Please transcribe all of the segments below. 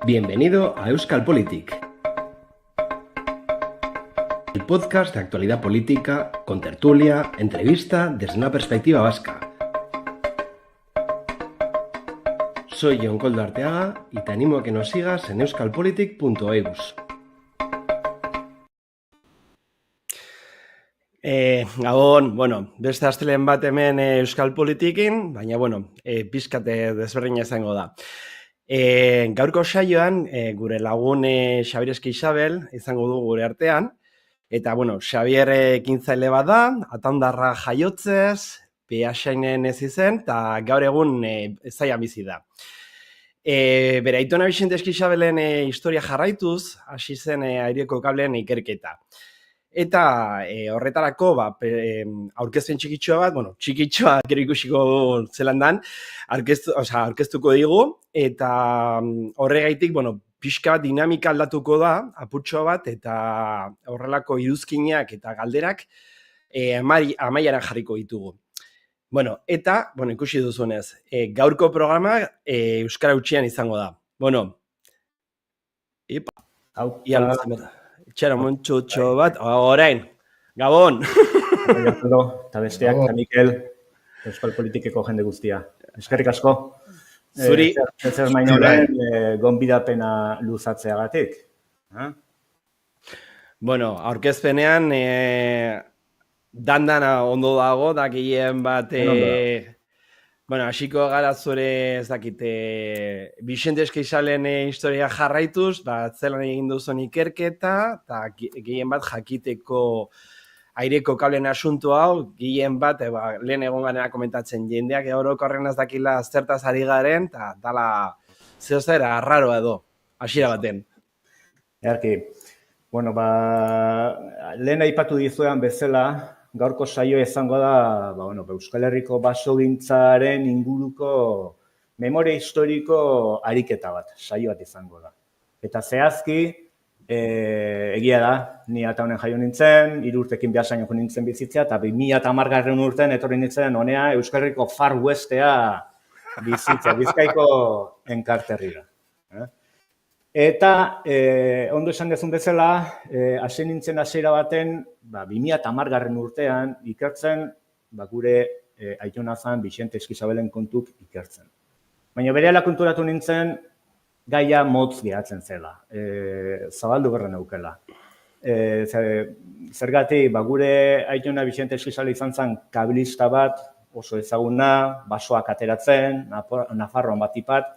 Bienvenido a Euskal Politik, el podcast de actualidad política con tertulia, entrevista desde una perspectiva vasca. Soy Jon Koldo Arteaga y te animo a que nos sigas en euskalpolitik.eus. Gabon, beste astelen bat hemen Euskal Politikin, baina, pizkate desberdina izango da. Gaurko saioan, gure lagun Xabiereski Isabel izango du gure artean, eta, Xabier ekintzaile bat da, Atandarra jaiotzez, Beasainen ez izen, eta gaur egun Zaian bizi da. Bere aitona Bixenteski Isabelen historia jarraituz, hasi zen aireko kableen ikerketa. Eta horretarako aurkezpen txikitxoa bat, txikitxoa gero ikusiko zelan dan, aurkeztuko digu, eta horregaitik, pixka dinamika aldatuko da, apurtxo bat, eta horrelako iruzkinak eta galderak amaieran jarriko ditugu. Ikusi duzunez, gaurko programa Euskara Hutsean izango da. Itxara montxotxo bat, orain, Gabon! Eta besteak, eta Mikel, Euskal Politikeko jende guztia. Eskerrik asko. Zuri. Zer mainoren, gonbidapena luzatzeagatik. Aurkezpenean, dandana ondo dago, dakien bat, hasiko gara zure, ez dakite, Bixenteski Isabelen historia jarraituz, zelan egin duzun ikerketa, eta gehien bat jakiteko aireko kableen asunto hau, gehien bat, lehen egon garen komentatzen jendeak, orokorren ez dakila zertaz ari garen, eta dala zehozera arraroa edo, hasiera baten. Earki, lehen aipatu dizuean bezala, gaurko saio izango da, Euskal Herriko basogintzaren inguruko memoria historiko ariketa bat, saio bat izango da. Eta zehazki, egia da, ni eta honen jaio nintzen, 3 urtekin Beasaineko nintzen bizitzea, eta 2010 urtean etorri nintzen honea Euskal Herriko Far Westea bizitzea, Bizkaiko enkarterrira. Eta, ondo esan dezun bezala, hasi nintzen hasiera baten, 2010 urtean ikertzen, gure aitona zan Bixenteski Isabelen kontuk ikertzen. Baina berehala konturatu nintzen, gaia motz gehatzen zela, zabaldu berren aukela. Zergatik, gure aitona Bixenteski Isabel izan zen kabilista bat, oso ezaguna, basoak ateratzen, Nafarroan batipat,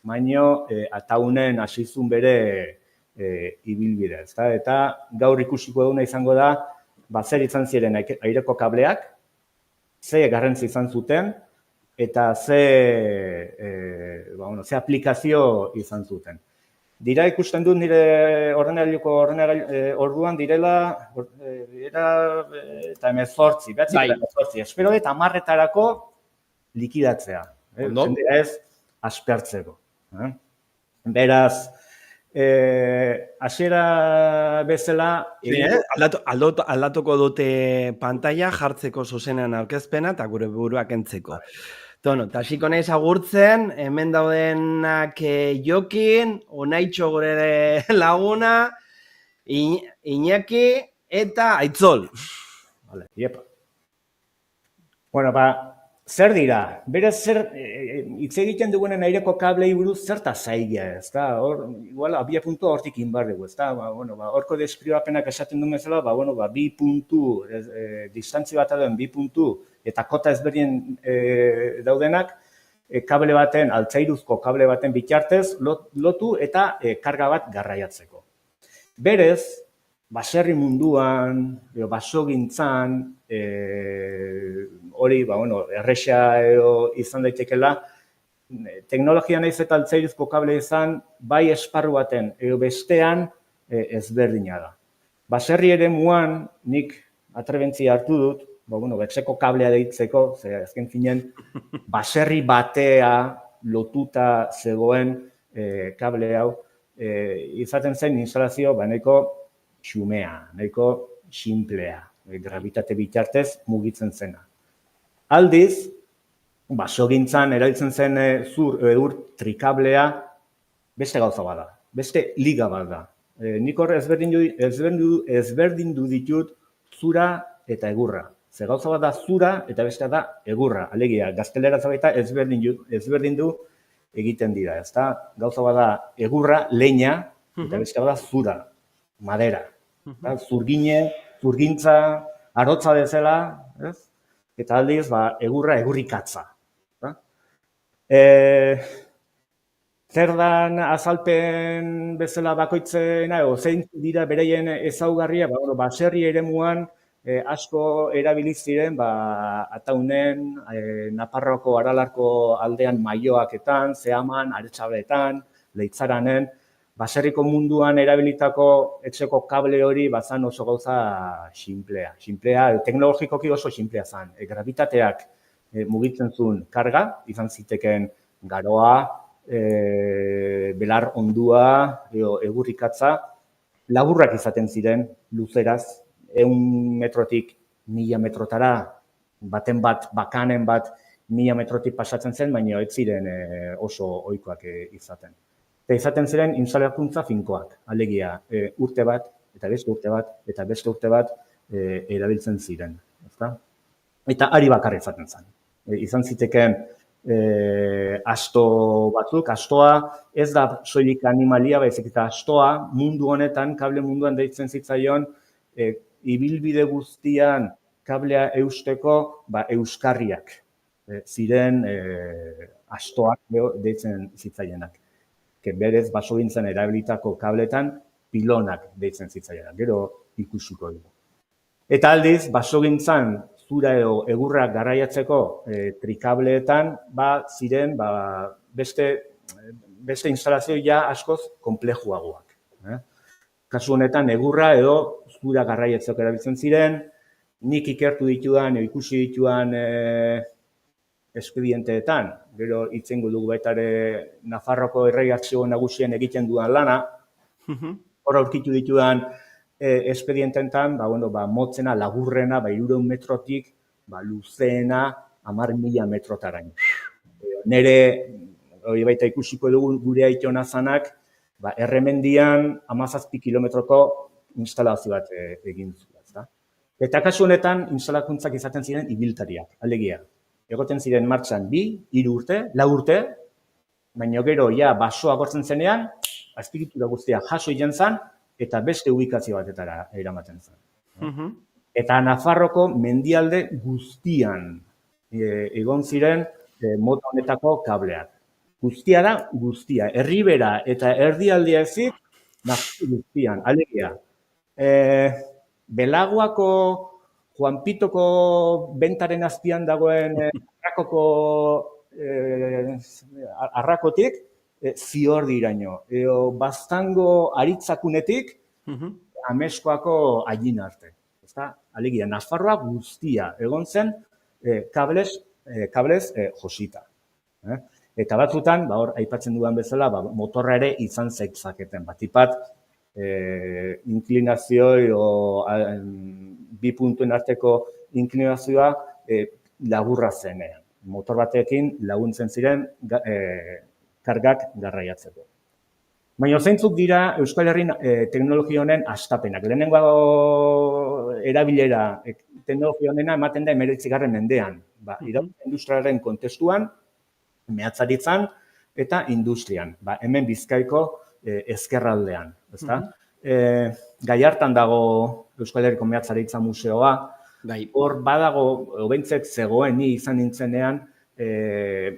baino ataunen hasizun bere ibilbidea. Eta gaur ikusiko duguna izango da, zer izan ziren aireko kableak, ze garrantzi izan zuten, eta ze aplikazio izan zuten. Dira ikusten dut nire orduan direla eta 18, espero eta 10etarako likidatzea. Jendea ez aspertzeko. Beraz, hasiera bezala... Aldatuko dute pantalla jartzeko zuzenean aurkezpena eta gure buruak entzeko. Eta hasiko naiz agurtzen, hemen daudenak Jokin, Onaitxo gure laguna, Iñaki eta Aitzol. Zer dira? Berez, hitz egiten dugunen aireko kablei buruz zertaz zaigia ez, igual, abia puntua hortik inbar dugu, ez da, horko deskribapenak esaten duen bezala, bi puntu, distantzi bat duen bi puntu, eta kota ezberdin daudenak, kable baten, altzairuzko kable baten bitartez, lotu eta karga bat garraiatzeko. Berez, baserri munduan, basogintzan, hori, erresa izan daitekela, teknologia naiz eta altzairizko kable izan, bai esparru baten, bestean ezberdina da. Baserri ere muan, nik atrebentzia hartu dut, betxeko kablea deitzeko, azken finen, baserri batea lotuta zegoen kable hau, izaten zen instalazio, nahiko xumea, nahiko simplea, gravitate bitartez mugitzen zena. Aldiz, basogintzan erabiltzen zen ur trikablea beste gauza bada. beste liga bat da. Nik hor ezberdindu ditut zura eta egurra. Ze gauza bat da zura eta bestea da egurra. Alegia, gaztelera zabaita ezberdindu egiten dira. Ezta? Gauza bat da egurra, leña, eta bestea bat da zura, madera. Zurgintza, arotza bezala, ez? Eta aldiz, egurra, egurrikatza. Zer dan azalpen bezala bakoitzena, zein dira bereien ezaugarria, baserri eremuan asko erabiliz ziren, Ataunen, Nafarroako, Aralarko aldean Maioaketan, Zeaman, Aretxabaletan, Leitzaranen, baserriko munduan erabilitako etxeko kable hori bazan oso gauza simplea. Teknologikoki oso simplea zan. Gravitateak mugitzen zuen karga, izan ziteken garoa, belar ondua, egurrikatza, laburrak izaten ziren, luzeraz, 100 metrotik 1000 metrotara, bakanen bat 1000 metrotik pasatzen zen, baina ez ziren oso ohikoak izaten. Eta izaten ziren instalakuntza finkoak, alegia urte bat, eta beste urte bat, eta beste urte bat erabiltzen ziren. Eta ari bakar izaten zen. Izan ziteken asto batzuk, astoa ez da soilik animalia, baizik eta astoa mundu honetan, kable munduan deitzen zitzaion, ibilbide guztian kablea eusteko euskarriak ziren astoak deitzen zitzaienak. Berez basogintzan erabilitako kabletan pilonak deitzen zitzaienak, gero ikusiko dugu. Eta aldiz, basogintzan zura edo egurrak garraiatzeko trikableetan ziren beste instalazio ja askoz konplejuagoak. Kasu honetan egurra edo zura garraiatzeko erabiltzen ziren, nik ikertu ditudan edo ikusi ditudan espedienteetan, gero itzengo dugu baita ere Nafarroko Errege Artxibo Nagusien egiten dudan lana, hor aurkitu ditudan espedienteetan, motzena, laburrena, 300 metrotik, luzeena, 10.000 metrotaraino. Nere, hori baita ikusiko dugu gure aitona zanak, Erremendian 17 kilometroko instalazio bat egin zuen. Eta kasu honetan, instalakuntzak izaten ziren ibiltariak, alegia. Egoten ziren martxan 2, 3 urte, 4 urte, baina gero basoa agortzen zenean, azpiegitura guztia jaso egin zen, eta beste ubikazio batetara eramaten zen. Eta Nafarroko mendialde guztian egon ziren mota honetako kableak. Guztia da, guztia. Erribera eta erdialdea ezik, Nafarro guztian, alegia. Belagoako Juan Pitoko bentaren azpian dagoen arrakotik Ziordiraino. Baztango aritzakunetik Ameskoako Aillin arte. Alegia, Nafarroa guztia egon zen kablez josita. Eta batzutan, hor aipatzen dudan bezala, motorra ere izan zeitzaketen. Batipat, inklinazio bi puntuen arteko inklinazioa laburra zenean. Motor batekin laguntzen ziren kargak garraiatzeko. Baina zeintzuk dira Euskal Herrin teknologia honen hastapenak. Lehenengo erabilera teknologia honena ematen da 19. mendean. Iraultza industrialaren kontestuan, mehatzaritzan eta industrian. Hemen Bizkaiko ezkerraldean. Gallartan dago Euskal Herriko Mehatzaritza Museoa. Hor badago, obentzek zegoen ni izan nintzenean,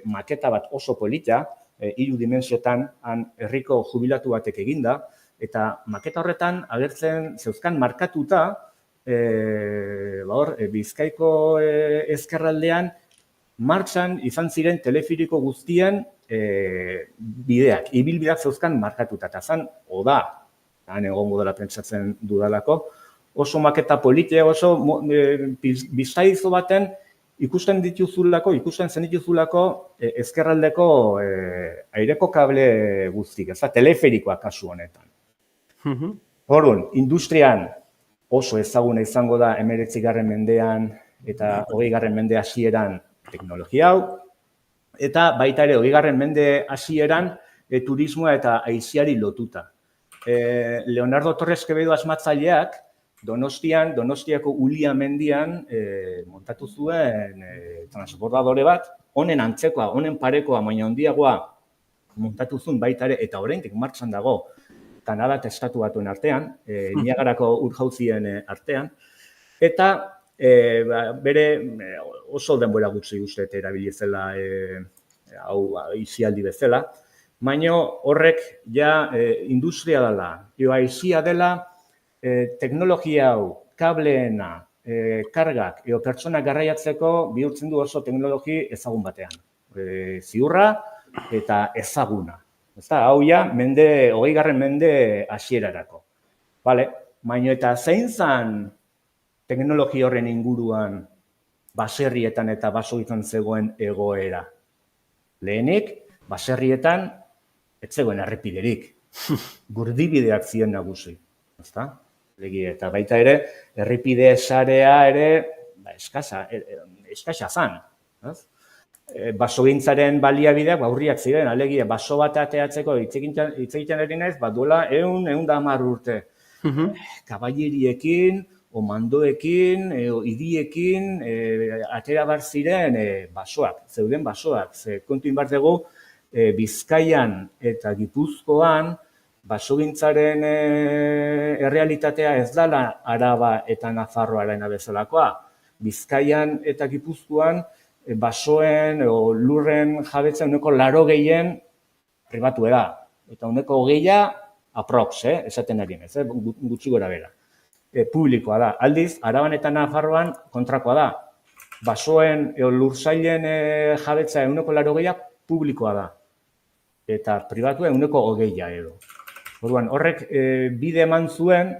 maketa bat oso polita, 3 dimensiotan, herriko jubilatu batek eginda, eta maketa horretan agertzen zeuzkan markatuta, Bizkaiko ezkerraldean martxan izan ziren telefiriko guztien bideak, ibilbideak zeuzkan markatuta. Eta zan, oda, han egongo dela pentsatzen dudalako, oso maketa politia, oso biztaizo baten ikusten zen dituzulako ezkerraldeko aireko kable guztik, teleferikoa kasu honetan. Orduan, industrian oso ezaguna izango da 19. mendean eta 20. mende hasieran teknologia hau, eta baita ere 20. mende hasieran turismoa eta aisiari lotuta. Leonardo Torres Quevedo asmatzaileak Donostiako Ulia mendian montatu zuen transbordadore bat, honen antzekoa, honen parekoa, baina handiagoa montatu zuen baita ere, eta oraindik martxan dago Kanada eta Estatu Batuen artean, Niagarako ur-jauzien artean, eta bere oso denbora gutxi uste erabili zela hau aisialdi bezala, baina horrek ja industria dela, aisia dela, teknologia hau, kableena, kargak edo pertsonak garraiatzeko bihurtzen du oso teknologi ezagun batean. Ziurra eta ezaguna. Hau ja, 20. mende hasierarako. Baina eta zein zen teknologi horren inguruan baserrietan eta basoetan zegoen egoera? Lehenik, baserrietan ez zegoen errepiderik. Gurdibideak ziren nagusi. Eta baita ere, errepide sarea ere eskasa zan. Basogintzaren baliabideak urriak ziren, alegia baso bat ateatzeko hitz egiten ari naiz, duela 110 urte. Kaballeriekin, mandoekin, idiekin, atera bar ziren basoak, zeuden basoak. Kontuin bar dugu, Bizkaian eta Gipuzkoan, basogintzaren errealitatea ez dela Araba eta Nafarroarena bezalakoa. Bizkaian eta Gipuzkoan basoen o lurren jabetza 80% pribatua da. Eta 20% aprox, esaten ari naiz, gutxi gora bera. Publikoa da. Aldiz, Araban eta Nafarroan kontrakoa da. Basoen lursailen jabetza 80% publikoa da. Eta pribatua 20% edo. Orduan, horrek bide eman zuen,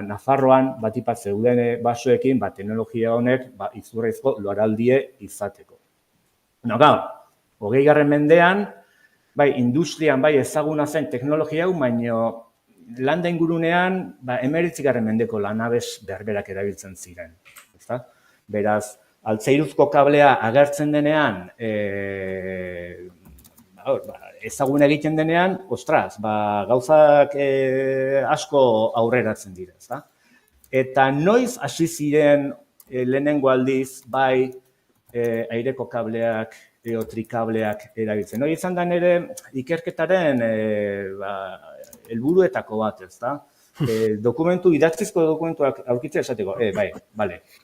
Nafarroan batipat zeuden basoekin, teknologia honek izurraizko loraldie izateko. Gaur, 20. mendean, industrian ezaguna zen teknologia hau, baina landa ingurunean 19. mendeko lanabes berberak erabiltzen ziren. Beraz, altzairuzko kablea agertzen denean, ezagun egiten denean, gauzak asko aurreratzen dira. Eta noiz hasi ziren lehenengo aldiz, aireko kableak, trikableak erabiltzen. Hori izan da nire ikerketaren helburuetako bat, idatzizko dokumentuak aurkitzea esateko,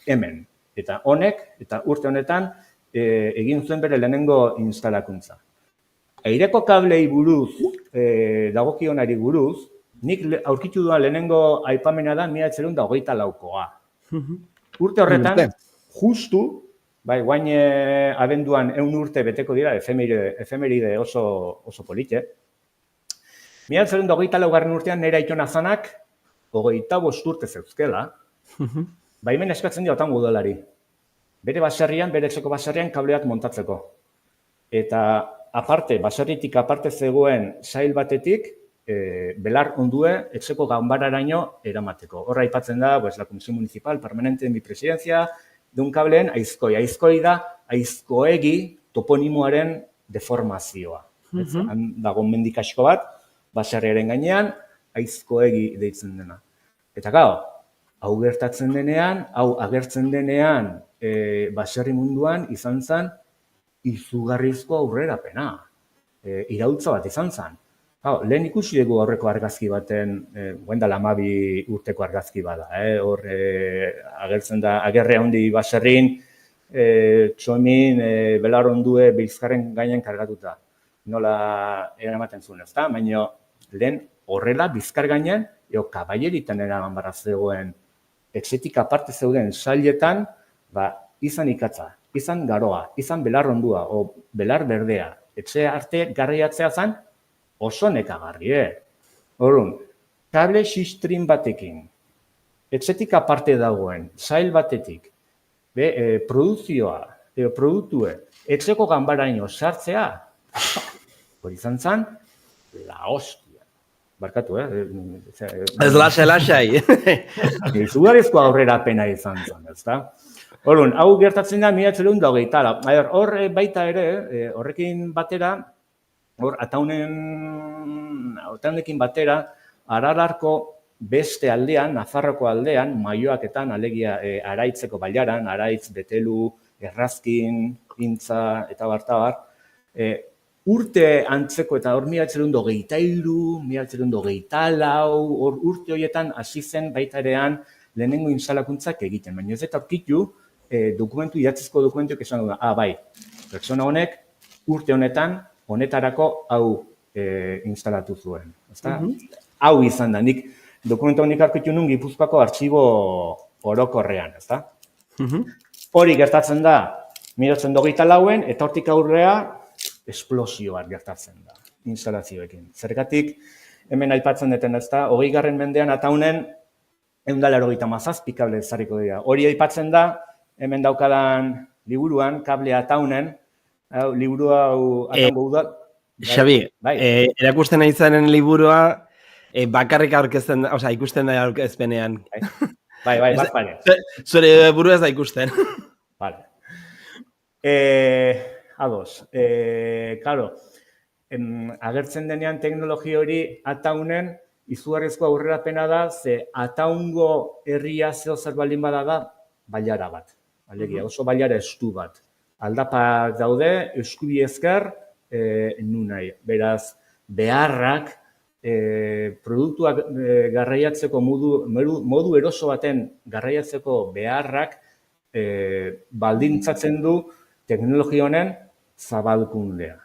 hemen. Eta honek, eta urte honetan, egin zuen bere lehenengo instalakuntza. Aireko kablei buruz, dagokionari buruz, nik aurkitu duan lehenengo aipamena da 1924koa. Urte horretan, justu, guain abenduan 100 urte beteko dira, efemeride oso polite. 1924 urtean nire aitona zanak, 25 urte zeuzkela, hemen eskatzen diotan udalari. Bere baserrian, bere etxeko baserrian kableak montatzeko. Eta aparte, baserritik aparte zegoen sail batetik, belar ondue etxeko ganbararaino eramateko. Horra aipatzen da, la Comisión Municipal Permanente de mi Presidencia, deun kableen aizkoi. Aizkoi da, aizkoegi toponimoaren deformazioa. Dago mendik asko bat, baserriaren gainean, aizkoegi deitzen dena. Eta gau, hau gertatzen denean, hau agertzen denean, baserri munduan izan zen, izugarrizko aurrerapena. Iraultza bat izan zen. Lehen ikusi dugu aurreko argazki baten, guendala 12 urteko argazki bada. Hor agertzen da, agerre handi baserrin, txomin, belar ondue, Bizkarren gainean kargatuta. Nola eramaten zuen, ezta? Baina lehen horrela Bizkar gainean, kaballeritan eraman barra zegoen, etxetik aparte zeuden sailetan, izan ikatza, izan garoa, izan belar ondua, o belar berdea, etxe arte garraiatzea zen, oso nekagarri, Orduan, kable xistrin batekin, etxetik aparte dagoen, sail batetik, produzioa, produktue, etxeko ganbaraino sartzea, hori izan zen, la hostia. Barkatu, Ez lasai. Izugarrizko aurrerapena izan zen, ezta? Orduan, hau gertatzen da 1924. Hor baita ere, horrekin batera, hor, ataunekin batera, Aralarko beste aldean, Nafarroko aldean, Maioaketan, alegia Araitzeko bailaran, Araitz, Betelu, Errazkin, Pintza, eta bartabar, urte antzeko eta hor 1923, 1924, hor urte horietan hasi zen baita erean lehenengo instalakuntzak egiten, baina ez eta aurkitu idatzizko dokumentuak esan du, bai, pertsona honek urte honetan, honetarako hau instalatu zuen. Hau izan da, nik dokumentu honik aurkitu nun Gipuzkoako artxibo orokorrean, ezta? Hori gertatzen da, 1924-en, eta hortik aurrea, esplosio bat gertatzen da, instalazioekin. Zergatik, hemen aipatzen deten, ezta, 20. mendean ataunen, 187 kable ezarriko dira. Hori aipatzen da, hemen daukadan liburuan, kable ataunen, liburu hau ataungo udal. Xabi, erakusten nahi zaren liburua, bakarrik aurkezten, oza, ikusten da aurkezpenean. Bai, bat. Zure buru ez da ikusten. Vale. Ados. Claro, agertzen denean teknologia hori ataunen izugarrizko aurrerapena da, ze ataungo herria zeo zer baldin bada da, bailara bat. Alegia, oso bailara estu bat. Aldapak daude, eskubi ezker, nunai. Beraz, beharrak, produktuak garraiatzeko modu eroso baten garraiatzeko beharrak baldintzatzen du teknologia honen zabalkundea.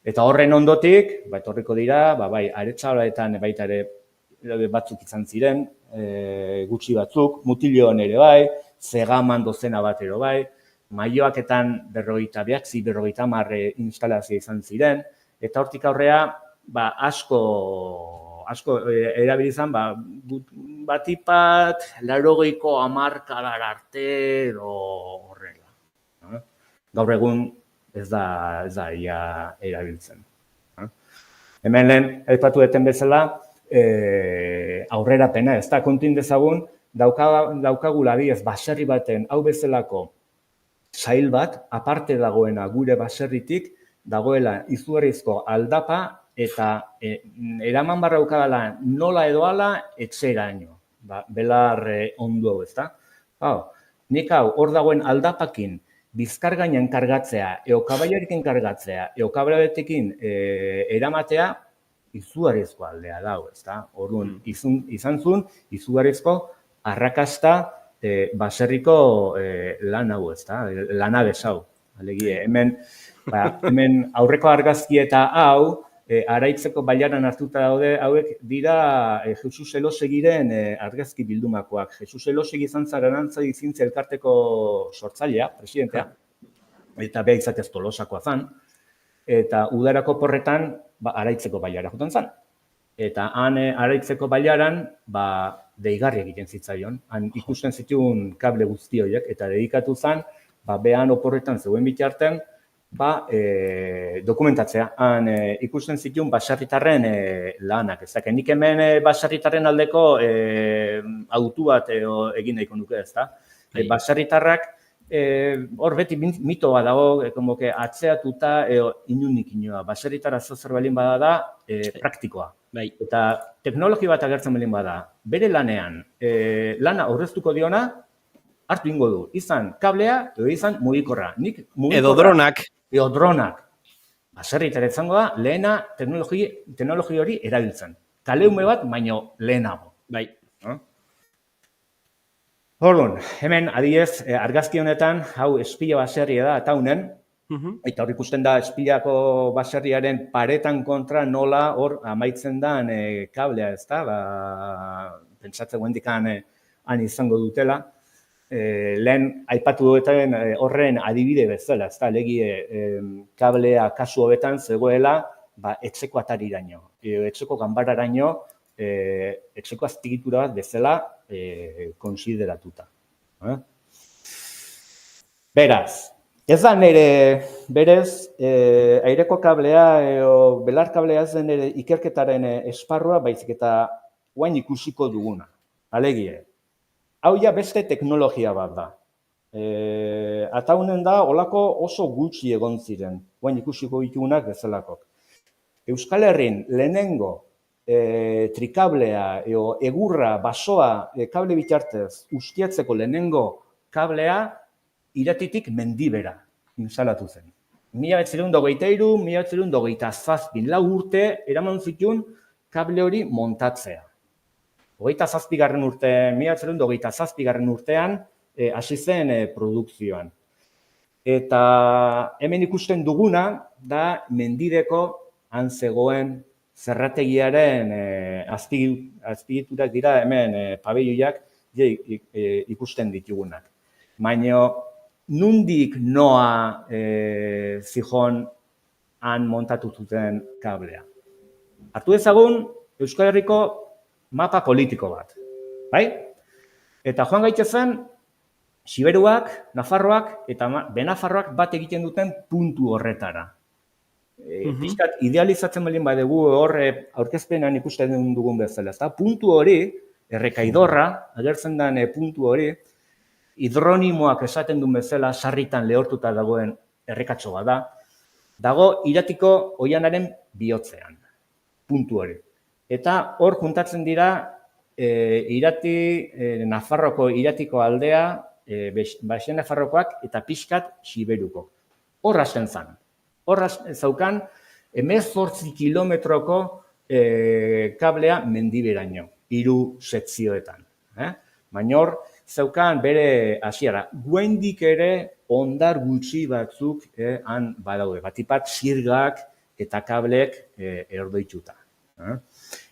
Eta horren ondotik, etorriko dira, bai, Aretxabaletan baita ere batzuk izan ziren, gutxi batzuk, Mutilloan ere bai, Zegaman dozena bat ere bai, Maioaketan 50 instalazio izan ziren, eta hortik aurrea, asko erabilizan, batipat, 80ko hamarkadar arte, horrela. Gaur egun ez da ia erabiltzen. Hemen lehen, aipatu deten bezala, aurrerapena, ez da, kontin dezagun, daukagula adibidez baserri baten hau bezalako sail bat, aparte dagoena gure baserritik, dagoela izugarrizko aldapa eta eraman barra daukadala nola edo ala etxeraino. Belar ondo hau, ez da? Nik hau, hor dagoen aldapakin bizkargainan kargatzea, kabaiarekin kargatzea, kabaiarekin eramatea, izugarrizko aldea dago, ez da? Orduan, izan zuen, izugarrizko arrakasta baserriko lan hau, ez da? Lanabez hau. Hemen aurreko argazki eta hau, Araitzeko bailaran hartuta daude, hauek dira Jesus Elosegiren argazki bildumakoak. Jesus Elosegi izan zara Arantzadi Zintza elkarteko sortzailea, presidentea, eta beha izatez Tolosakoa zan, eta udarako porretan Araitzeko bailara jotan zan. Eta han Araitzeko bailaran deigarri egiten zitzaion, han ikusten zituen kable guzti horiek, eta dedikatu zan, behan oporretan zegoen bitartean, dokumentatzea. Han ikusten zituen baserritarren lanak. Ezak, nik hemen baserritarren aldeko autu bat egin nahiko nuke, ez da? Baserritarrak, hor beti mito bat dago, atzeatuta inunik inoa. Baserritarra zozer balin bada da, praktikoa. Eta teknologi bat agertzen balin bada, bere lanean, lana aurreztuko diona, hartu ingo du. Izan kablea, edo izan mugikorra. Edo dronak. Edo dronak. Baserritarra izango da, lehena teknologi hori erabiltzen. Kaleume bat, baino lehenago. Orduan, hemen adibidez, argazki honetan, hau espila baserria da, ataunen, eta hor ikusten da espilako baserriaren paretan kontra nola hor amaitzen dan kablea, ez da? Pentsatzen guendikan han izango dutela. Lehen aipatu duetan horren adibide bezala, ez da? Kablea kasu hobetan zegoela etxeko atariraino, etxeko ganbararaino, etxeko aztigitura bat bezala konsideratuta. Beraz, ez da nire berez aireko kablea edo belar kablea ez da nire ikerketaren esparrua, baizik eta guain ikusiko duguna. Alegie, hau ja beste teknologia bat da. Ataunen da, olako oso gutxi egon ziren, guain ikusiko ditugunak bezalakok. Euskal Herrin lehenengo trikablea edo egurra, basoa kable bitartez ustiatzeko lehenengo kablea Iratitik mendibera instalatu zen. 1923, 1927, 4 urte eraman zituen kable hori montatzea. 1927 urtean hasi zen produkzioan. Eta hemen ikusten duguna da mendideko han zegoen zerrategiaren azpiegiturak dira hemen pabelloiak ikusten ditugunak. Baina nundik noa zijon han montatu zuten kablea. Hartu dezagun Euskal Herriko mapa politiko bat, bai? Eta joan gaitezen Siberuak, Nafarroak eta Benafarroak bat egiten duten puntu horretara. Pixkat idealizatzen baldin badugu horre aurkezpenan ikusten dugun bezala. Puntu hori, Errekaidorra, agertzen den puntu hori, hidronimoak esaten duen bezala, sarritan lehortuta dagoen errekatxo bat da, dago Iratiko oianaren bihotzean, puntu hori. Eta hor juntatzen dira Nafarroko Iratiko aldea, Baixen Nafarrokoak eta pixkat Siberuko. Hor hasten zan. Hor zaukan 18 kilometroko kablea mendiberaino, 3 sekzioetan. Baina hor zaukan bere hasiera. Guendik ere ondar gutxi batzuk han badaude. Batipat zirgak eta kablek erdoituta.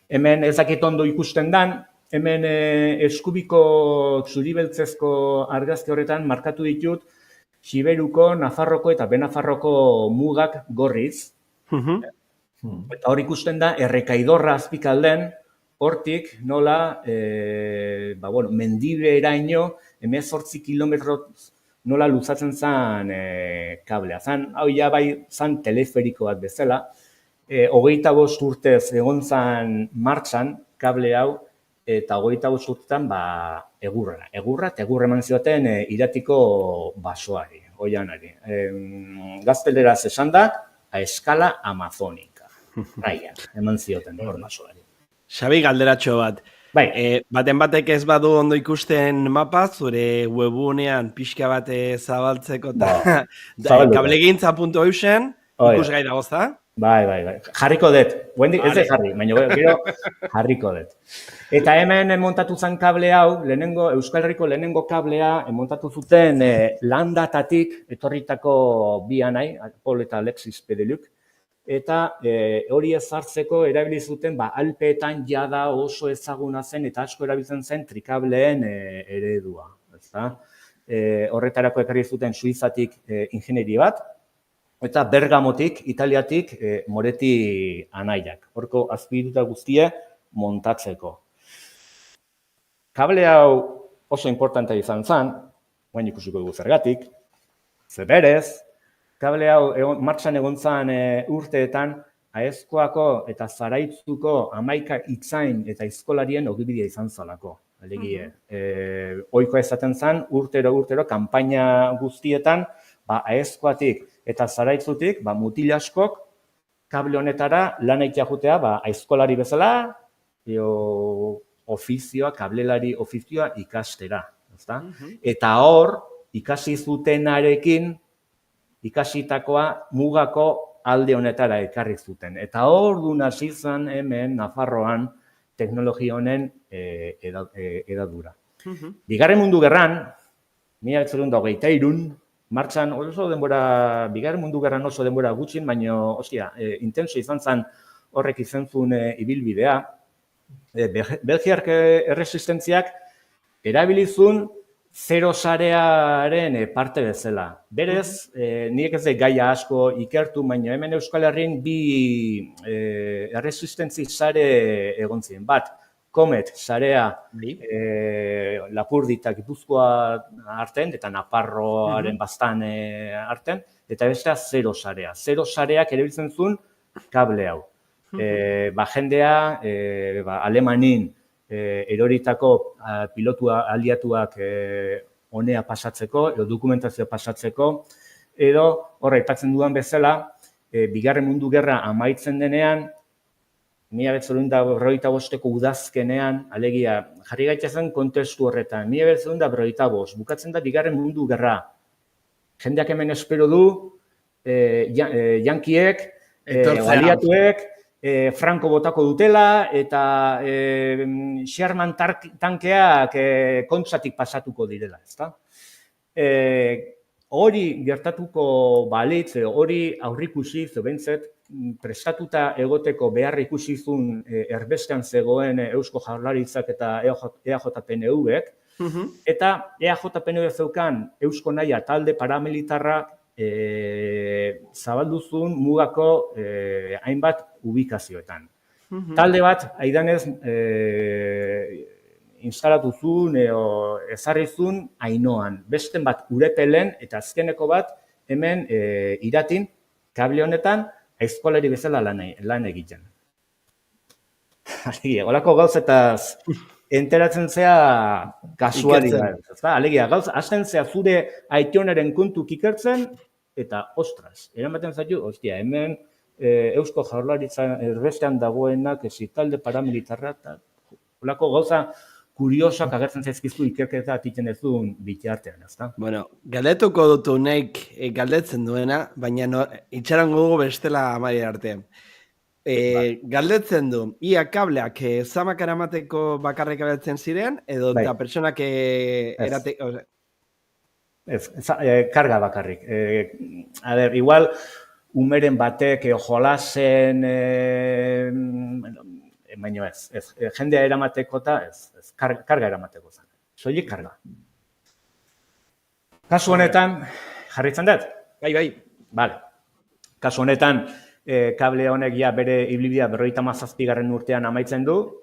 Hemen ez dakit ondo ikusten dan, hemen eskubiko zuribeltzezko argazki horretan markatu ditut Siberuko, Nafarroko eta Benafarroko mugak gorriz. Eta hor ikusten da Errekaidorra azpikalden, hortik nola mendiberaino 18 kilometro nola luzatzen zen kablea. Hau ja bai zan teleferiko bat bezala, 25 urtez egon zen martxan kable hau, eta 25 urtetan egurra. Egurra eta egurra eman zioten Iratiko basoari, oianari. Gazteleraz esan da, a eskala amazonika. Raia, eman zioten hor basoari. Xabi, galderatxo bat. Bai. Baten batek ez badu ondo ikusten mapa, zure webunean pixka bat zabaltzeko eta kablegintza.eusen ikusgai dago, za? Bai. Jarriko dut. Ez de jarri, baina gero jarriko dut. Eta hemen montatu zen kable hau, Euskal Herriko lehenengo kablea montatu zuten Landatatik etorritako bi anai, Paul eta Alexis Pedeluk, eta hori ezartzeko erabili zuten Alpeetan jada oso ezaguna zen eta asko erabiltzen zen trikableen eredua. Horretarako ekarri zuten Suizatik ingenieri bat, eta Bergamotik, Italiatik, Moretti anaiak. Horko azpiegitura guztie montatzeko. Kable hau oso importantea izan zen, guain ikusiko dugu zergatik, berez, kable hau martxan egon zen urteetan, Aezkoako eta Zaraitzuko 11 itzain eta aizkolarien ogibidea izan zalako. Ohikoa esaten zen, urtero, kanpaina guztietan, Aezkoatik eta Zaraitzutik, mutil askok, kable honetara lan egitea jutea, aizkolari bezala, ofizioa, kablelari ofizioa ikastera. Eta hor, ikasi zutenarekin, ikasitakoa mugako alde honetara ekarri zuten. Eta hor du hasi zen hemen Nafarroan teknologia honen edadura. Bigarren Mundu Gerran, 1923, martxan oso denbora, Bigarren Mundu Gerran oso denbora gutxin, baina, intenso izan zen horrek izan zuen ibilbidea. Belgiark erresistentziak erabilizun zero sarearen parte bezala. Berez, nik ez da gaia asko ikertu, baina hemen Euskal Herrin bi erresistentzi sare egon ziren. Bat, Komet sarea Lapurdi eta Gipuzkoa arten, eta Nafarroaren bastan arten, eta bestea zero sarea. Zero sareak erabiltzen zuen kable hau. Jendea, Alemanin eroritako pilotu aliatuak honea pasatzeko, edo dokumentazioa pasatzeko, edo horra aipatzen dudan bezala, Bigarren Mundu Gerra amaitzen denean, 1945ko udazkenean, alegia, jarri gaitezen kontestu horretan, 1945, bukatzen da Bigarren Mundu Gerra. Jendeak hemen espero du, jankiek, aliatuek, Franco botako dutela, eta Sherman tankeak kontzatik pasatuko direla, ezta? Hori gertatuko balitz, hori aurrikusi, behintzat, prestatuta egoteko behar ikusizun erbestean zegoen Eusko Jaurlaritzak eta EAJ-PNV-ek, eta EAJ-PNV zeukan Eusko Nahia talde paramilitarra zabalduzun mugako hainbat ubikazioetan. Talde bat, aidanez, instalatu ezarri zuen Ainoan. Besten bat Urepelen eta azkeneko bat hemen Iratin, kable honetan, aizkolari bezala lan egiten. Olako gauzetaz enteratzen zea kasualidad. Alegia, hasten zea zure aitonaren kontuk ikertzen, eta ostras, eramaten zaitu, ostia, hemen Eusko Jaurlaritza erbestean dagoenak talde paramilitarra, eta olako gauza kuriosak agertzen zaizkizu ikerketa atitzen ez duen bitartean, ezta? Bueno, galdetuko dutu naik galdetzen duena, baina itxarango dugu bestela amari arte. Galdetzen du, ia kableak zamak eramateko bakarrik abetzen ziren, edo eta pertsonak karga bakarrik. Igual, umeren batek jolasen, baina ez, jendea eramateko eta ez, karga eramateko zen. Soilik karga. Kasu honetan, jarritzen dut? Bai. Vale. Kasu honetan, kable honek ja bere ibilbidea 57. urtean amaitzen du,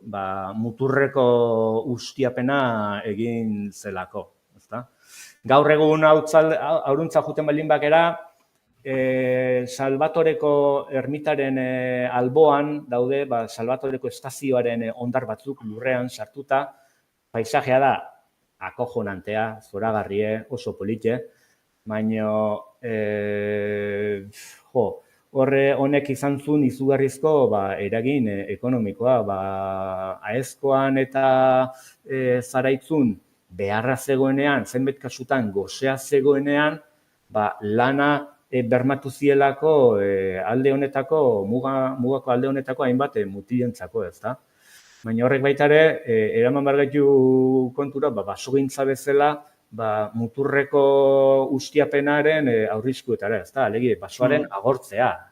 muturreko ustiapena egin zelako. Gaur egun hauruntza juten baldin bakera, Salvatoreko ermitaren alboan daude, Salvatoreko estazioaren ondar batzuk lurrean sartuta, paisajea da akojonantea, zoragarrie, oso polite, baina honek izan zuen izugarrizko eragin ekonomikoa, Aezkoan eta Zaraitzun beharra zegoenean, zenbait kasutan gozea zegoenean, lana bermatu zielako alde honetako, mugako alde honetako hainbat mutilentzako, ezta? Baina horrek baita ere, eraman bargaitu kontura, basogintza bezala, muturreko ustiapenaren aurrizkuetara, ezta? Alegi, basoaren agortzea.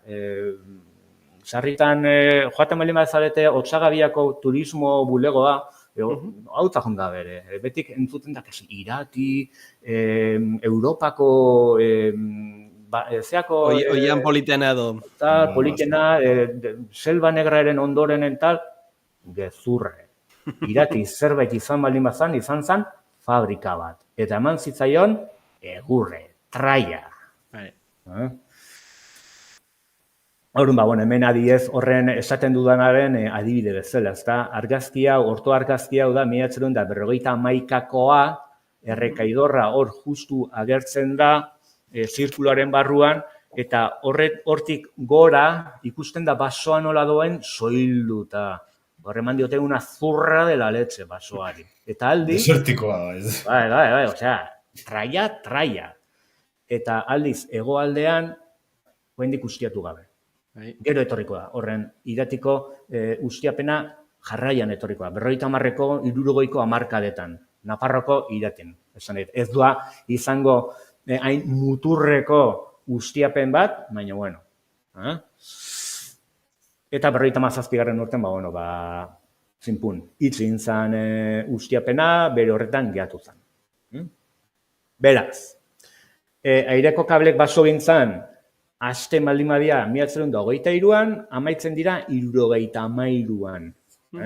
Sarritan, joaten baldin bazarete, Otsagabiako turismo bulegoa, hau zahon da bere, betik entzuten da, Irati, Europako, zeako... Oian politena edo. Politena, Selva Negraren ondorenen tal, gezurre. Irati zerbait izan baldin bazan, izan zen fabrika bat. Eta eman zitzaion, egurre, traia. Hemen adiez horren esaten dudanaren adibide bezala, ezta? Argazkia, orto argazkia, da 1951koa, errekaidorra hor justu agertzen da, zirkuloaren barruan, eta hortik gora ikusten da basoa nola doen soilduta. Horreman diote una zurra de la leche basoari. Eta aldiz... Desertikoa, ez? Bai, osea, traia. Eta aldiz, hegoaldean, oraindik ustiatu gabe. Gero etorriko da, horren Iratiko ustiapena jarraian etorriko da. 50ko, 60ko hamarkadetan, Nafarroko Iratin. Ez da izango hain muturreko ustiapen bat, baina bueno. Eta 57. urten, zinpun, itzin zen ustiapena, bere horretan gehatu zen. Beraz, aireko kablek baso gintzen, aste maldimadia 1923an, amaitzen dira 1973an.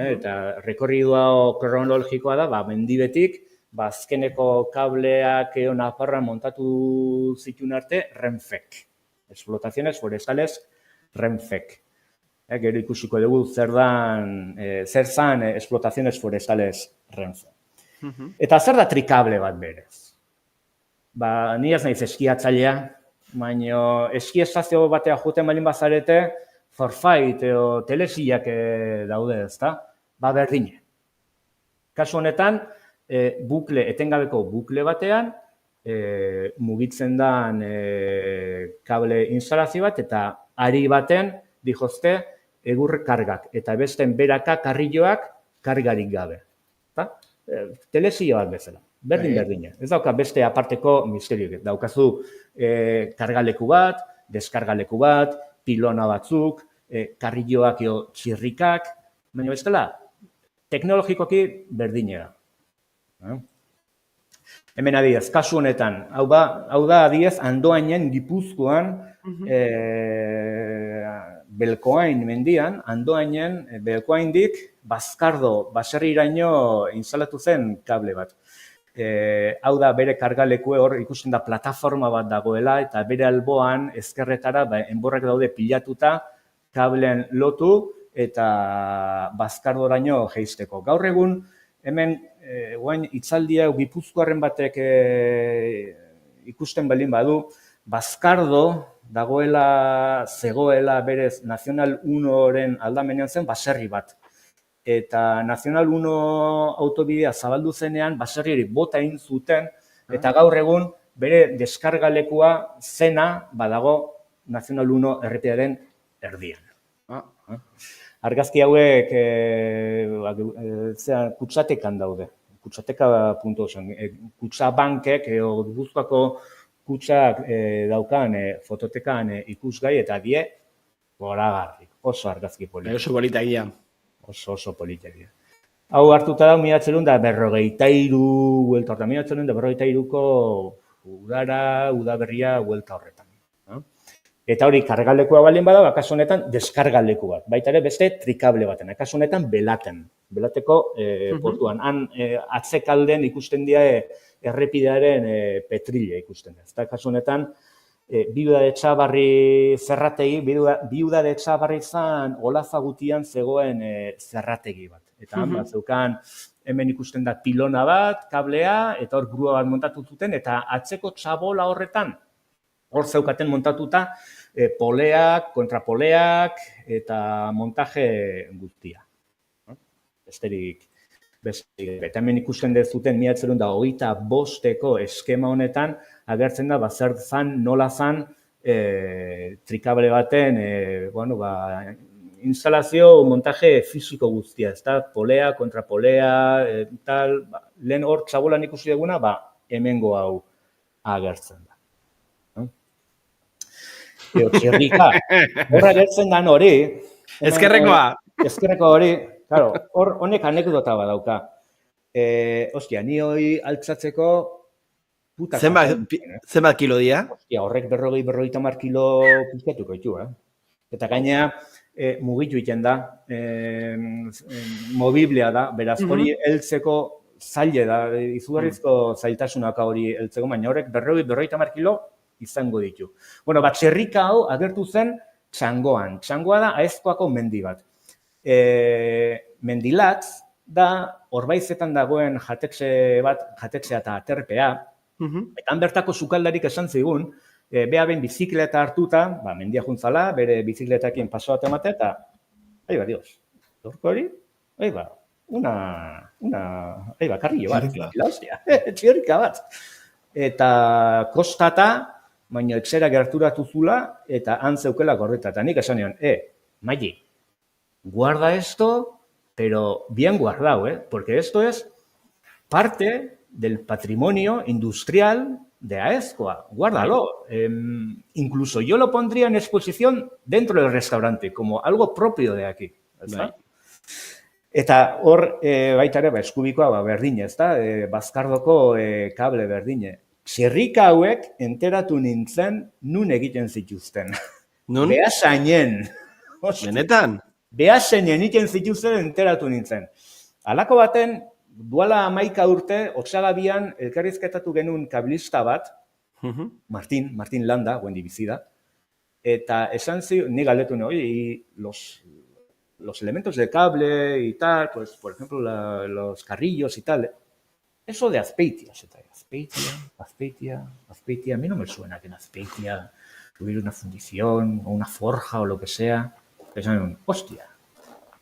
Eta rekorridua kronologikoa da, mendibetik, azkeneko kableak Nafarra montatu zituen arte, Renfek. Explotaciones forestales Renfek. Gero ikusiko dugu zer zan explotaciones forestales Renfe. Eta zer da trikable bat berez? Ni ez naiz eskiatzailea, baina eski estazio batea joten balin bazarete, Forfait edo telesillak daude, ezta? Ba, berdine. Kasu honetan, etengabeko bukle batean, mugitzen dan kable instalazio bat, eta ari baten, dijozte, egur kargak, eta besten beraka karrilloak kargarik gabe. Telesilla bat bezala, berdin-berdina. Ez dauka beste aparteko misterioak. Daukazu kargaleku bat, deskargaleku bat, pilona batzuk, karrilloak edo txirrikak, baina bestela, teknologikoki berdinera. Hemen adidez, kasu honetan, hau da adidez, Andoainen, Gipuzkoan, Belkoain mendian, Andoainen, Belkoaindik, Bazkardo, baserriraino instalatu zen kable bat. Hau da bere kargalekue hor ikusten da plataforma bat dagoela, eta bere alboan ezkerretara enborrak daude pilatuta, kableen lotu eta Bazkardoraino jeisteko. Gaur egun, hemen guain hitzaldia Gipuzkoarren batek ikusten baldin badu, Bazkardo zegoela berez Nazional 1-ren aldamenean zen baserri bat. Eta Nazional 1 autobidea zabaldu zenean, baserriari bota egin zuten, eta gaur egun bere deskargalekua zena badago Nazional 1 errepidearen erdian. Argazki hauek kutsatekan daude. Kutsateka.eus. Kutsabankek, Gipuzkoako kutsak daukan fototekan ikusgai, eta die goragarrik. Oso argazki polita. Oso polita egia. Oso politegia. Hau hartuta da, 1943 huelta horretan. 1943ko udaberria huelta horretan. Eta hori kargalekua balin bada, kasu honetan deskargaleku bat. Baita ere beste trikable baten. Kasu honetan belateko portuan. Han atzekalden ikusten dira errepidearen petrila ikusten da. Eta kasu honetan, Biudadetxabarri zerrategi, Biudadetxabarri zan Olazagutian zegoen zerrategi bat. Eta han bat zeukan, hemen ikusten da pilona bat, kablea, eta hor grua bat montatu zuten, eta atzeko txabola horretan, hor zeukaten montatuta poleak, kontrapoleak, eta montaje guztia. Besterik. Eta hemen ikusten dezuten 1925ko eskema honetan, agertzen da, zer zan, nola zan, trikable baten, instalazio, montaje fisiko guztia, ez da, polea, kontrapolea, tal, lehen hor txabolan ikusi duguna, hemengo hau agertzen da. Txirrika, hor agertzen dan hori. Ezkerrekoa. Ezkerreko hori, claro, honek anekdota badauka. Ostia, ni hori altzatzeko puta. Zenbat kilo dira? Ostia, horrek 40-50 kilo pizkatuko ditu, Eta gaina mugitu egiten da, mobiblea da, beraz hori heltzeko zaile da, izugarrizko zailtasunak hori heltzeko, baina horrek 40-50 kilo izango ditu. Bueno, txerrika hau agertu zen Txangoan. Txangoa da Aezkoako mendi bat. Mendilatz da Orbaizetan dagoen jatetxea eta aterpea, eta han bertako sukaldarik esan zigun, beha ben bizikleta hartuta, mendia juntzala, bere bizikletakin paso bat emate, eta, Dios, dorko hori, karrillo bat, txirrika bat. Eta kostata, baina etxera gerturatu zula, eta han zeukela gorreta. Eta nik esan nion, Maggi, guarda esto, pero bien guardado, porque esto es parte del patrimonio industrial de Aezkoa. Guárdalo. Incluso yo lo pondría en exposición dentro del restaurante, como algo propio de aquí. Eta hor, baita ere, eskubikoa berdine, ez da? Bazkardoko kable berdine. Txirrika hauek enteratu nintzen nun egiten zituzten. Nun? Behasainen. Benetan? Behasainen egiten zituzten enteratu nintzen. Halako baten, duala 11 urte, Otsagabian elkarrizketatu genuen kablista bat, Martin Landa, guendi bizi da, eta esan zi, ni galdetu oye, los elementos de cable y tal, pues, por ejemplo, los carrillos y tal, eso de Azpeitia, Azpeitia, a mí no me suena que en Azpeitia hubiera una fundición o una forja o lo que sea. Esan, hostia,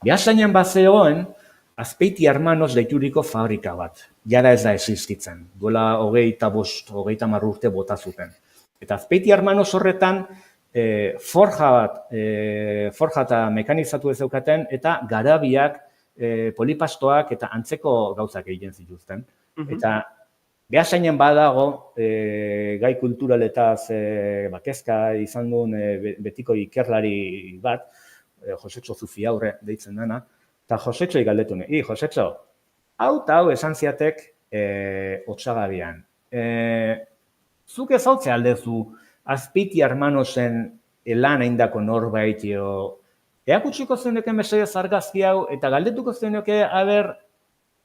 behasainen bat zegoen, Azpeitia Hermanos deituriko fabrika bat. Jada ez da existitzen. Duela 30 urte bota zuten. Eta Azpeitia Hermanos horretan forja eta mekanizatu ez zeukaten eta garabiak, polipastoak eta antzeko gauzak egiten zituzten. Eta behasainen badago gai kulturaletaz kezka izan duen betiko ikerlari bat, Josetxo Zufiaurre deitzen dena, eta Josetxoi galdetu nahi, Josetxo, hau eta hau esan ziatek Otsagarian. Zuk ezautze aldezu Azpeitia Hermanosen lan eindako norbait, eakutsiko zeneke mesedez argazki hau, eta galdetuko zeneke,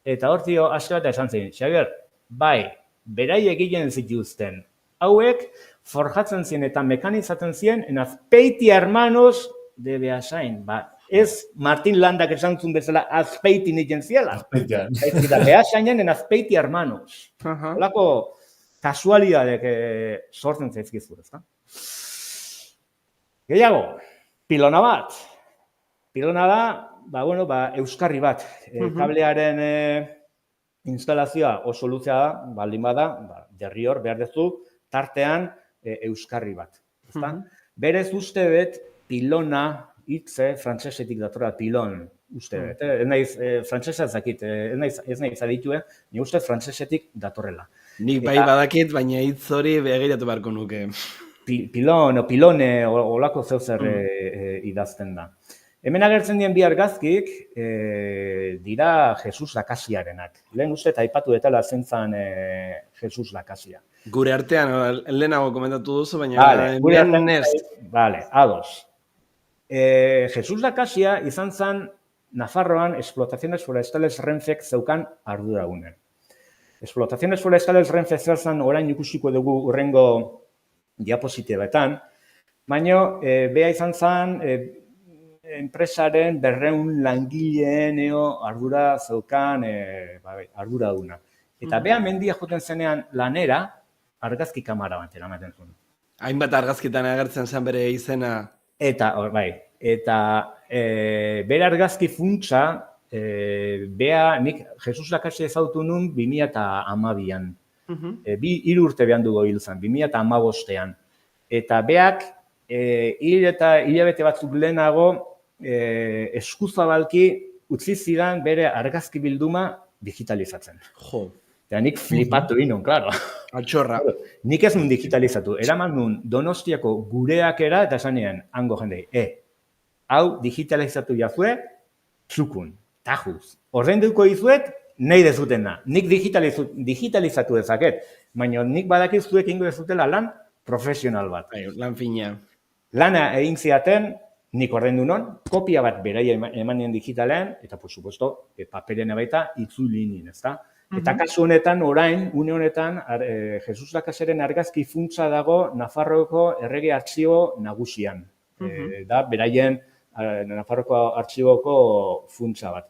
eta hor dio, aske bat esan zen, Xabier, bai, berai egiten zituzten, hauek forjatzen zien eta mekanizatzen zien en Azpeitia Hermanos de Beasain, ez Martin Landak esan zuen bezala Azpeitin egin ziela. Eta Beasainen en Azpeitia Hermanos. Holako kasualidadek sortzen zaizkizu, ezta? Gehiago, pilona bat. Pilona da, euskarri bat. Kablearen instalazioa oso luzea da, baldin bada, derrior behar dezu, tartean euskarri bat. Berez uste bet, pilona, hitze, frantsesetik datorra pilon, uste bet. Ez naiz, frantsesa ezakit, ez naiz aditue, ni uste frantsesetik datorrela. Nik bai badakit, baina hitz hori begiratu beharko nuke. Pilon, pilone, olako zeuzer idazten da. Hemen agertzen dien bi argazkik dira Jesus Lakasiarenak. Lehen uste eta aipatu etala zentzan Jesus Lakasia. Gure artean, lehenago komentatu duzu, baina gure artean ez. Vale, ados. Jesus Lakasia izan zen Nafarroan Explotaciones Forestales Renfek zeukan arduragunen. Explotaciones Forestales Renfe zer zen orain ikusiko dugu urrengo diapositibetan, baina beha izan zen enpresaren 200 langileen ardura zeukan arduraduna. Eta beha mendia joten zenean lanera, argazki kamara bat eramaten zuen. Hainbat argazkitan agertzen zen bere izena. Eta bere argazki funtsa, nik Jesus Lakasia ezautu nun 2012an. 3 urte behan dugu hil zen, 2015an. Eta beak, hilabete batzuk lehenago, eskuzabalki utzi zidan bere argazki bilduma digitalizatzen. Jo. Eta nik flipatu inon, klaro. Altxorra. Nik ez nun digitalizatu, eraman nun Donostiako gureakera eta esanean, hango jendei, hau digitalizatu jazue, zukun, tajuz. Ordainduko dizuet, nahi dezuten da. Nik digitalizatu dezaket, baina nik badakizuek ingo dezutela lan profesional bat. Lan fina. Lana egin ziaten, nik ordaindu non, kopia bat beraia emanien digitalean, eta, por supuesto, paperen baita itzulinin, ezta? Eta kasu honetan, orain, une honetan, Jesus Lakaseren argazki funtsa dago Nafarroako errege artxibo nagusian. Da, beraien Nafarroako artxiboko funtsa bat.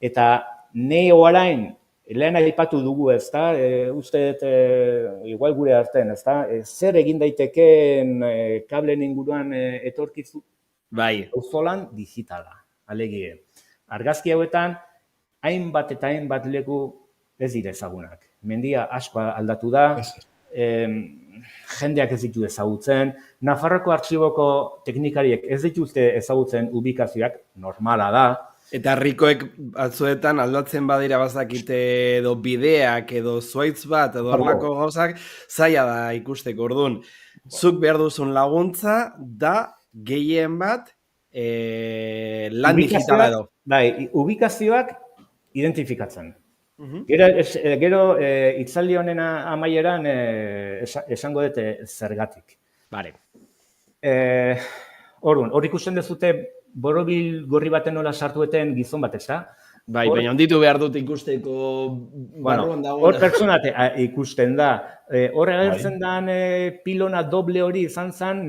Eta nahi orain, lehen aipatu dugu, ezta, uste igual gure artean, ezta, zer egin daitekeen kableen inguruan etorkizu? Bai. Auzolan digitala, alegie. Argazki hauetan, hainbat eta hainbat leku ez dira ezagunak. Mendia asko aldatu da, jendeak ez ditu ezagutzen, Nafarroko artxiboko teknikariek ez dituzte ezagutzen ubikazioak, normala da. Eta herrikoek batzuetan aldatzen badira bazakite edo bideak edo zuaitz bat edo horlako gauzak, zaila da ikusteko. Orduan, zuk behar duzun laguntza da gehien bat lan digitala edo. Bai, ubikazioak identifikatzen. Gero, itzaldi honen amaieran esango dute zergatik. Vale. Hor ikusten dezute borobil gorri baten nola sartueten gizon bat, ezta? Bai, baina onditu behar dut ikusteko barruan dagoen. Hor pertsonat ikusten da. Hor agertzen den pilona doble hori izan zen,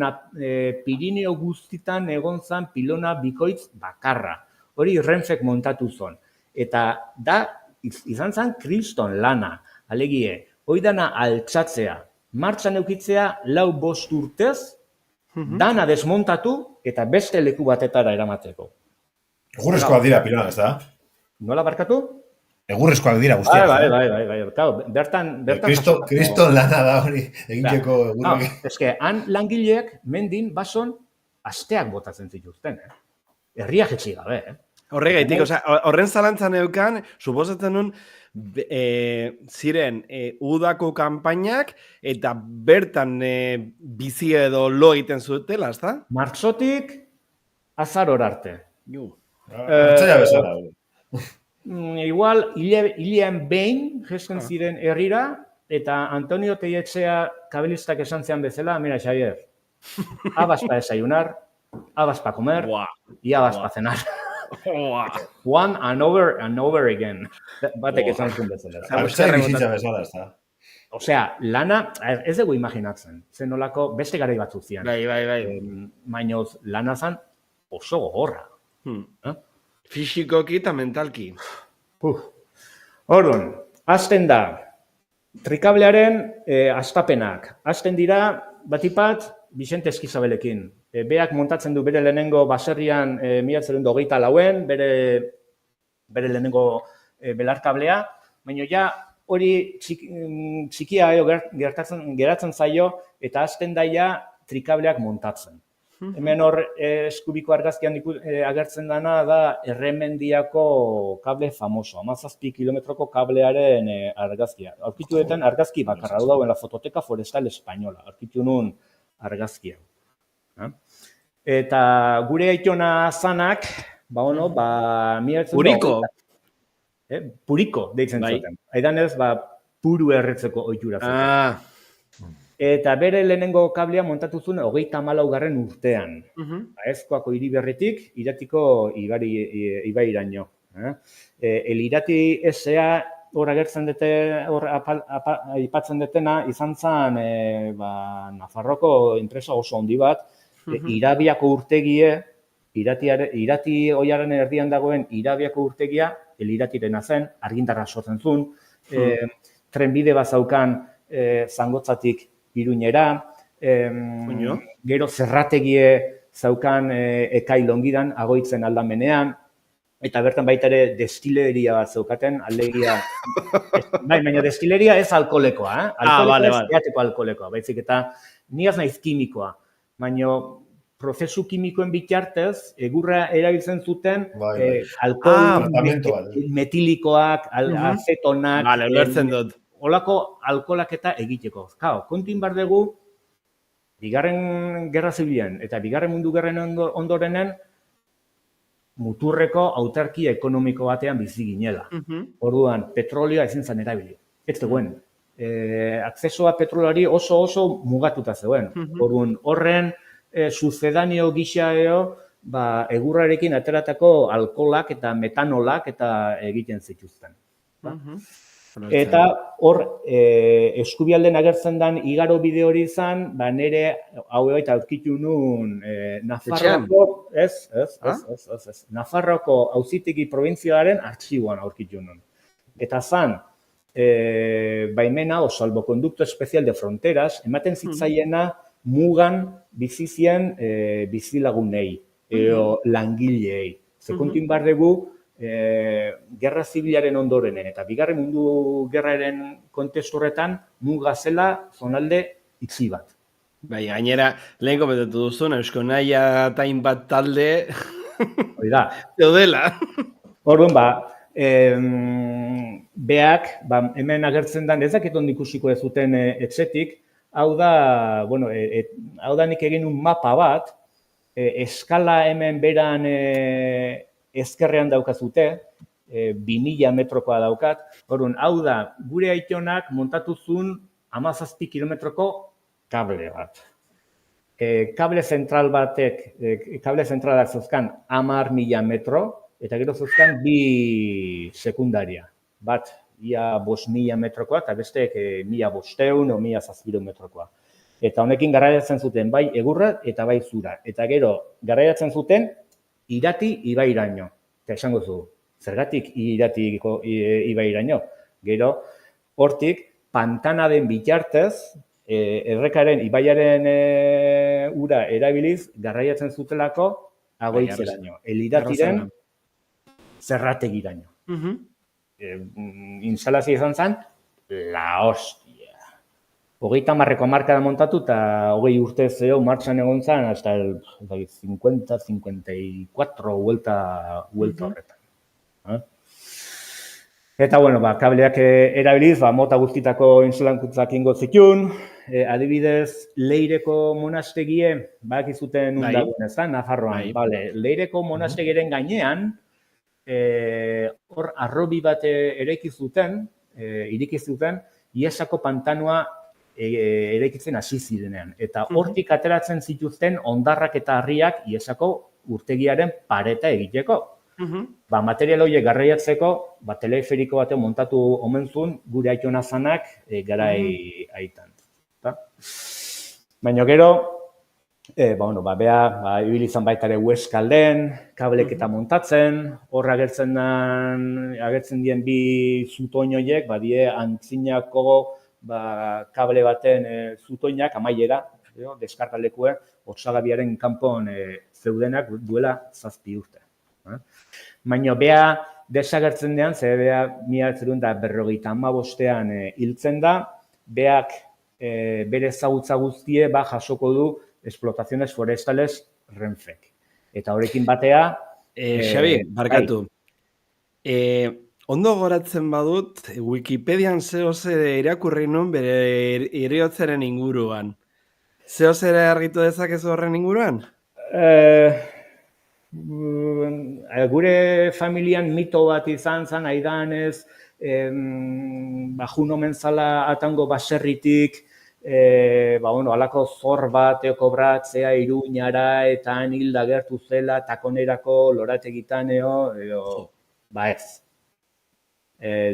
Pirineo guztitan egon zen pilona bikoitz bakarra. Hori Renfek montatu zon. Eta da izan zen kriston lana. Alegie, hoi dana altxatzea, martxan eukitzea 4-5 urtez, dana desmontatu eta beste leku batetara eramateko. Egurrezkoak dira pilonak, ez da? Nola barkatu? Egurrezkoak dira guztiak. Bai. Claro, bertan Kriston lana da hori egiteko egurrek. Eske, han langileek mendin bason asteak botatzen zituzten, Herriak etxi gabe, Horregaitik, horren zalantzan eukan, suposatzen nun, ziren udako kanpainak eta bertan bizi edo lo egiten zutela, ezta? Martxotik azaror arte. Artzaia bezala. Igual, hilean behin jesken ziren herrira, eta Antonio Teietxea kabelistak esan zean bezala, mira, Xavier, habas pa desayunar, habas pa comer, y habas pa cenar. One and over again. Batek esan zuen bezala. Artzaia bizitza bezala, ez da? Osea, lana, ez dugu imaginatzen, zen nolako beste garai batzuk zian. Bai. Mainoz, lana zan oso gogorra. Fisikoki eta mentalki. Orduan, hasten da, trikablearen astapenak. Hasten dira, batipat, Vicente Eskizabelekin. Beak montatzen du bere lehenengo baserrian 1924, bere lehenengo belarkablea, baina ja hori txikia geratzen zaio eta hasten daia trikableak montatzen. Hemen hor eskubiko argazkian agertzen dana da Erremendiako kable famoso, 17 kilometroko kablearen argazkia. Aurkitu argazki bakarra, hau dauen la Fototeka Forestal Espainola, aurkitu nun argazkia. Eta gure aitona zanak, Puriko deitzen zuten. Aidan ez, puru erretzeko ohitura zuten. Eta bere lehenengo kablea montatu zuen 34. urtean. Aezkoako hiriberritik, Iratiko ibairaino. El Irati S.A. hor agertzen dute, hor aipatzen dutena, izan zen Nafarroko enpresa oso handi bat, Irabiako urtegie, Irati oiaren erdian dagoen Irabiako urtegia, El Iratirena zen, argindarra sortzen zuen, trenbide bat zaukan Zangotzatik Iruñera, gero zerrategie zaukan Ekai Longidan, Agoitzen aldamenean, eta bertan baita ere destileria bat zaukaten, alegia, baina destileria ez alkolekoa, alkolekoa ez teateko alkolekoa, baitzik eta niaz naiz kimikoa, baina prozesu kimikoen bitartez, egurra erabiltzen zuten alkohol, metilikoak, acetonak, ulertzen dut. Olako alkoholaketa egiteko. Kontin bar dugu, Bigarren Gerra Zibilean eta Bigarren Mundu Gerren ondorenen muturreko autarkia ekonomiko batean bizi ginela. Orduan, petrolioa ezin zen erabili. Ez zegoen. Akzesoa petrolari oso mugatuta zegoen. Orduan, horren suzedanio gixaeo, egurrarekin ateratako alkoholak eta metanolak eta egiten zituzten. Eta hor, eskubialden agertzen den igaro bide hori izan, nire hau eta aurkitu nun Nafarroko, Nafarroko auzitegi probintzialaren artxiboan aurkitu nun. Eta zan, baimena o salvoconducto especial de fronteras, ematen zitzaiena mugan bizizien bizilagunei, langileei. Sekuntin bar dugu, Gerra Zibilaren ondorenen eta Bigarren Mundu Gerraren kontestu horretan muga zela zonalde itxi bat. Bai, gainera, lehen komentatu duzun, Eusko Naia eta hainbat talde zeudela. Orduan, beak, hemen agertzen den, ez dakit ondo ikusiko ez zuten etxetik, hau da nik egin un mapa bat, eskala hemen beran ezkerrean daukazute, 2000 metrokoa daukat. Orduan, hau da, gure aitonak montatu zuen 17 kilometroko kable bat. Kable zentralak zeuzkan 10.000 metro, eta gero zeuzkan 2 sekundaria. Bat, ia 5.000 metrokoa, eta besteek 1.500 o 1.700 metrokoa. Eta honekin garraiatzen zuten bai egurra eta bai zura. Eta gero garraiatzen zuten Irati ibairaino. Eta esango zu, Zergatik iratiko ibairaino. Gero, hortik, pantana den bitartez, errekaren, ibaiaren ura erabiliz, garraiatzen zutelako agoitzeraino. Eliratiren zerrategiraino. Instalazio izan zen, la hostia. 30 hamarkada montatu eta 20 urte zeo martxan egon zen, hasta el 50-54 vuelta horretan. Eta, bueno, kableak erabiliz, mota guztitako insulankuntzak ingo zituen, adibidez, Leireko monastegie, bakizuten undagoen ezan, Nafarroan. Leireko monastegiren gainean, hor arrobi bat ireki zuten, Iesako pantanua eraikitzen hasi zirenean. Eta hortik ateratzen zituzten hondarrak eta harriak Iesako urtegiaren pareta egiteko. Material horiek garraiatzeko, teleferiko batean montatu omen zuen gure aitona zanak garai haitan. Baina gero, ibili izan baita ere Hueskalden, kablek eta montatzen, hor agertzen dien bi zutoin horiek, badie antzinako kable baten zutoinak amaiera, deskargalekue, Otsagabiaren kanpon zeudenak duela 7 urte. Baina bea desagertzen dean, ze bea 1955ean hiltzen da, beak bere ezagutza guztie jasoko du Explotaciones Forestales Renfek. Eta horrekin batea... Xabi, barkatu. Ondo goratzen badut, Wikipedian zehose irakurri nun bere heriotzaren inguruan. Zehose argitu dezakezu horren inguruan? Gure familian mito bat izan zen, aidanez, Juno Menzala atango baserritik, alako zor bat kobratzea Iruñara eta han hilda gertu zela takonerako lorategitan ez.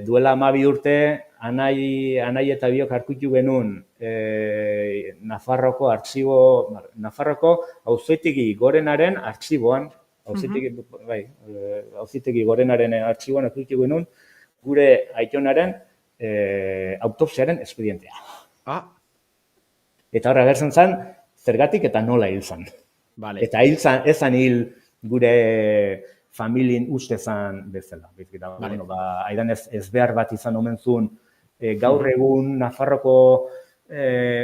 Duela 12 urte, anai eta biok harkutu genuen Nafarroko Auzitegi Gorenaren artxiboan, Auzitegi Gorenaren artxiboan harkutu genuen gure aitonaren autopsiaren espedientea. Eta horra agertzen zen, zergatik eta nola hil zen. Eta ezan hil gure familien uste zen bezala. Aidan ez behar bat izan omen zuen, gaur egun Nafarroko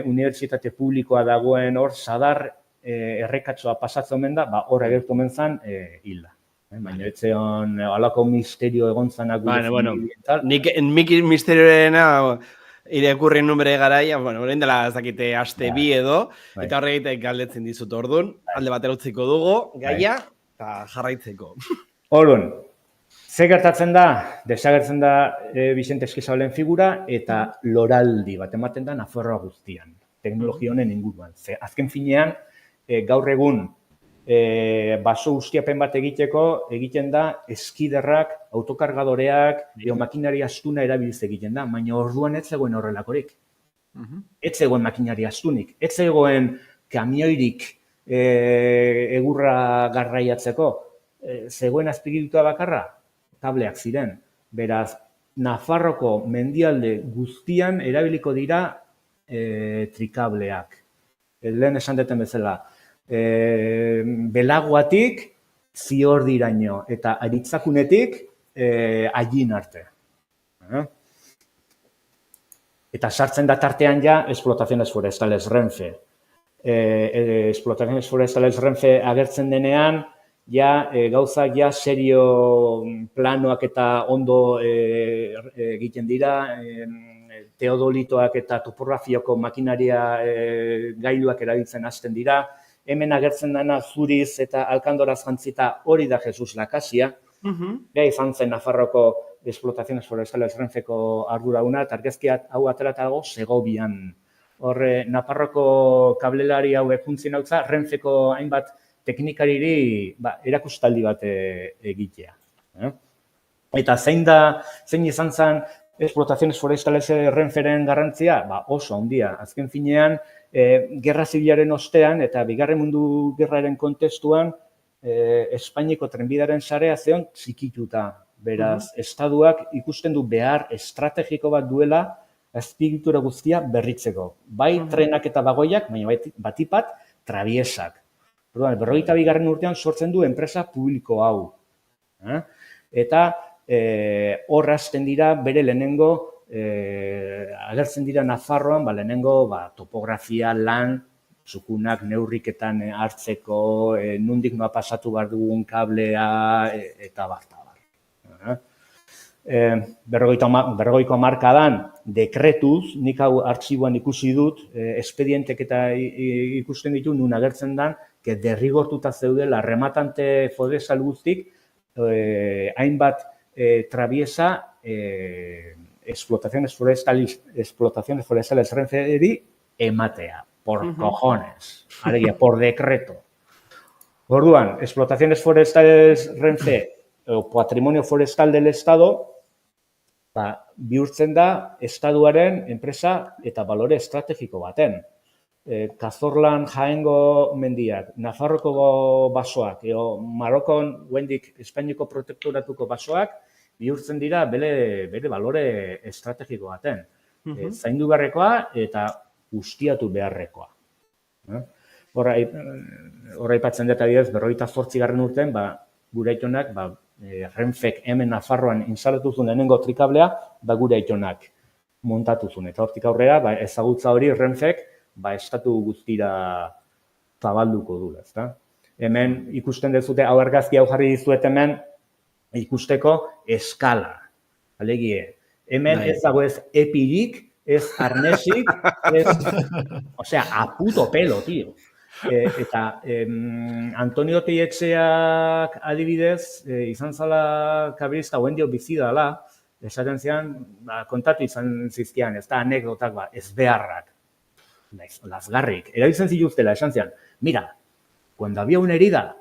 unibertsitate publikoa dagoen hor, sadar errekatzoa pasatzen omen da, hor agertu omen zen hilda. Baina etzeon alako misterio egon zanak gure familien. Nik misterioena irakurri numere garaia, orain dela ezakite aste bi edo, eta horregitek galdetzen dizut orduan, alde batera utziko dugu, gaia, eta jarraitzeko. Orduan, ze gertatzen da, desagertzen da Vicente Eskizabalen figura, eta loraldi bat ematen da Nafarroa guztian, teknologia honen inguruan. Azken finean, gaur egun, baso ustiapen bat egiten da eskiderrak, autokargadoreak, makinaria astuna erabiliz egiten da, baina orduan ez zegoen horrelakorik. Ez zegoen makinaria astunik, ez zegoen kamioirik egurra garraiatzeko, zegoen azpigituta bakarra, kableak ziren. Beraz, Nafarroko mendialde guztian erabiliko dira trikableak. Lehen esan deten bezala, Belaguatik Ziordiraino eta Aritzakunetik Aillin arte. Eta sartzen da tartean ja Explotaciones Forestales Renfe. Explotaciones Forestales Renfe agertzen denean, gauzak serio planoak eta ondo egiten dira, teodolitoak eta topografioko makinaria gailuak erabiltzen hasten dira. Hemen agertzen dena Zuriz eta Alkandoraz jantzita hori da Jesus Lakasia. Izan zen Nafarroko Explotaciones Forestales Renfeko arduraduna, eta argazkiak hau ateratago Segobian. Horre, Nafarroko kablelari hau funtzien hautza, Renfeko hainbat teknikariri erakustaldi bat egitea. Eta zein izan zen Explotaciones Forestales Renferen garrantzia? Oso handia. Azken finean, Gerra Zibilaren ostean eta Bigarren Mundu Gerraren kontestuan Espainiako trenbidaren sarea zeon txikituta Beraz, Estaduak ikusten du behar estrategiko bat duela azpiegitura guztia berritzeko. Bai trenak eta bagoiak, baina batipat trabiesak. Orduan, 42. urtean sortzen du enpresa publiko hau. Eta hor hasten dira bere lehenengo, agertzen dira Nafarroan, lehenengo topografia lan, txukunak neurriketan hartzeko, nondik noa pasatu behar dugun kablea, eta bar. 40ko hamarkadan dekretuz, nik hau artxiboan ikusi dut, espedientek eta ikusten ditu, nun agertzen dan, derrigortuta zeudela rematante forestal guztik, hainbat trabiesa explotaciones forestales Renferi ematea, por cojones, alegia, por decreto. Orduan, explotaciones forestales Renfe, o patrimonio forestal del Estado, bihurtzen da Estaduaren enpresa eta balore estrategiko baten. Cazorlan Jaengo mendiak, Nafarroko basoak, Marokon, Wendik, Espainiko protektoratuko basoak, bihurtzen dira bere balore estrategiko baten. Zaindu beharrekoa eta ustiatu beharrekoa. Horra aipatzen dut adibidez, 48. urtean, gure aitonak, Renfek hemen Nafarroan instalatu zuen lehenengo trikablea, gure aitonak montatu zuen. Eta hortik aurrera, ezagutza hori Renfek, estatu guztira zabalduko dula, ezta? Hemen ikusten dezute, hau argazki hau jarri dizuet hemen, ikusteko eskala. Alegie, hemen ez dago ez epirik, ez arnesik, ez... Osea, a puto pelo, tío. Eta Antonio Teietxeak adibidez, izan zala kabirista huendio bizi dala, esaten zian, kontatu izan zizkian, ez da anekdotak ez beharrak, lazgarrik. Erabiltzen zituztela, esan zian, mira, cuando había una herida,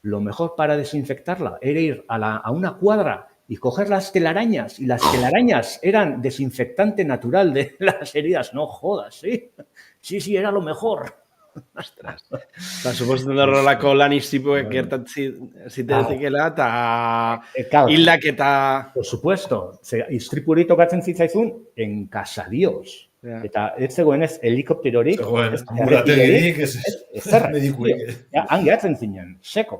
lo mejor para desinfectarla era ir a una cuadra y coger las telarañas, y las telarañas eran desinfectante natural de las heridas. No jodas, ¿sí? Sí, era lo mejor. Ostras. Suposatzen da horrelako lan istripuek zitetikela eta hildak eta... Por supuesto, istripu hori tokatzen zitzaizun en Casadíos. Eta ez zegoen ez helikopterorik. Zegoen, ambulategirik, ez medikurik. Han gehatzen zinen, seko.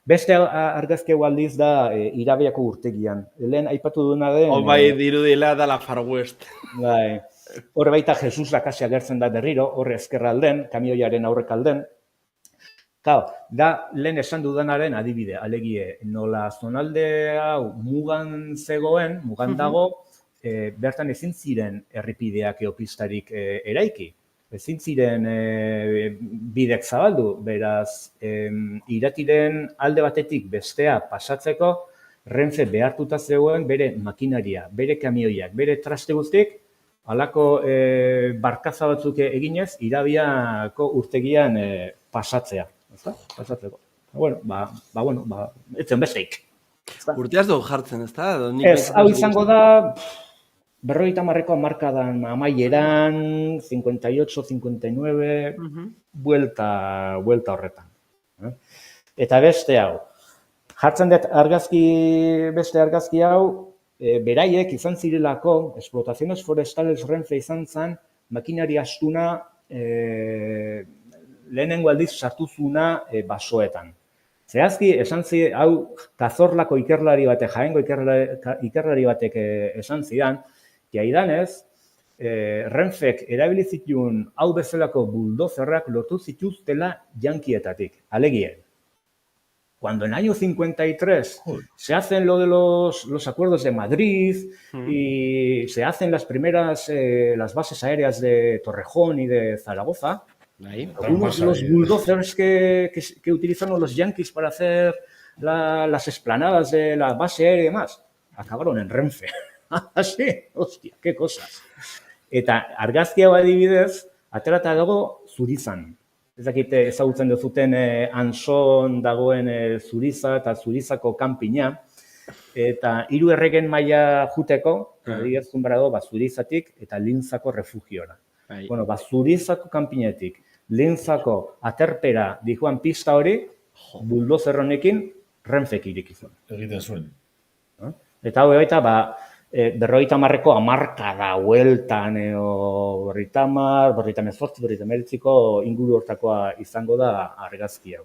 Beste argazki aldiz da Irabiako urtegian. Lehen aipatu duena den... Bai, dirudila da la Far West. Bai. Horre baita Jesus Lakasi agertzen da berriro, horre ezkerra alden, kamioiaren aurrek alden. Da, lehen esan dudanaren adibide, alegie, nola zonalde hau mugan zegoen, mugan dago, bertan ezin ziren erripideak eopistarik eraiki. Ezin ziren bidek zabaldu, beraz, Iratiren alde batetik bestea pasatzeko, Renfe behartuta zegoen bere makinaria, bere kamioiak, bere traste guztik, halako barkaza batzuk eginez, Irabiako urtegian pasatzea. Pasatzeko. Bueno, etzen besteik. Urteaz dugu jartzen, ez da? Ez, hau izango da, 50ko hamarkadan amaieran, 58, 59, buelta horretan. Eta beste hau. Jartzen dut beste argazki hau, beraiek izan zirelako, explotaciones forestales Renfe izan zen, makinari astuna lehenengo aldiz sartuzuna basoetan. Zehazki, esan zi, hau Cazorlako ikerlari batek, Jaengo ikerlari batek esan zidan, jaidanez, Renfek erabilizitun hau bezalako buldozerrak lortu zituztela jankietatik, alegien. Cuando en el año 53 se hacen lo de los acuerdos de Madrid y se hacen las primeras las bases aéreas de Torrejón y de Zaragoza, algunos de los bulldozers que utilizaron los yanquis para hacer las esplanadas de la base aérea y demás, acabaron en Renfe. Así, hostia, qué cosas. Eta argazki hau adibidez, aterata dago Zurizan. Ez dakite ezagutzen duzuten Anson dagoen Zuriza eta Zurizako kanpina. Eta 3 erregen maila juteko, adibidez dago Zurizatik eta Linzako refugiora. Bueno, Zurizako kanpinetik, Linzako aterpera dijoan pista hori, buldozer honekin Renfek irekizun. Egiten zuen. Eta hau baita, berrogeita hamarreko hamarkada hueltan, berrogeita hamar, berrogeita hemezortzi, berrogeita hemeretziko inguru hortakoa izango da argazki hau.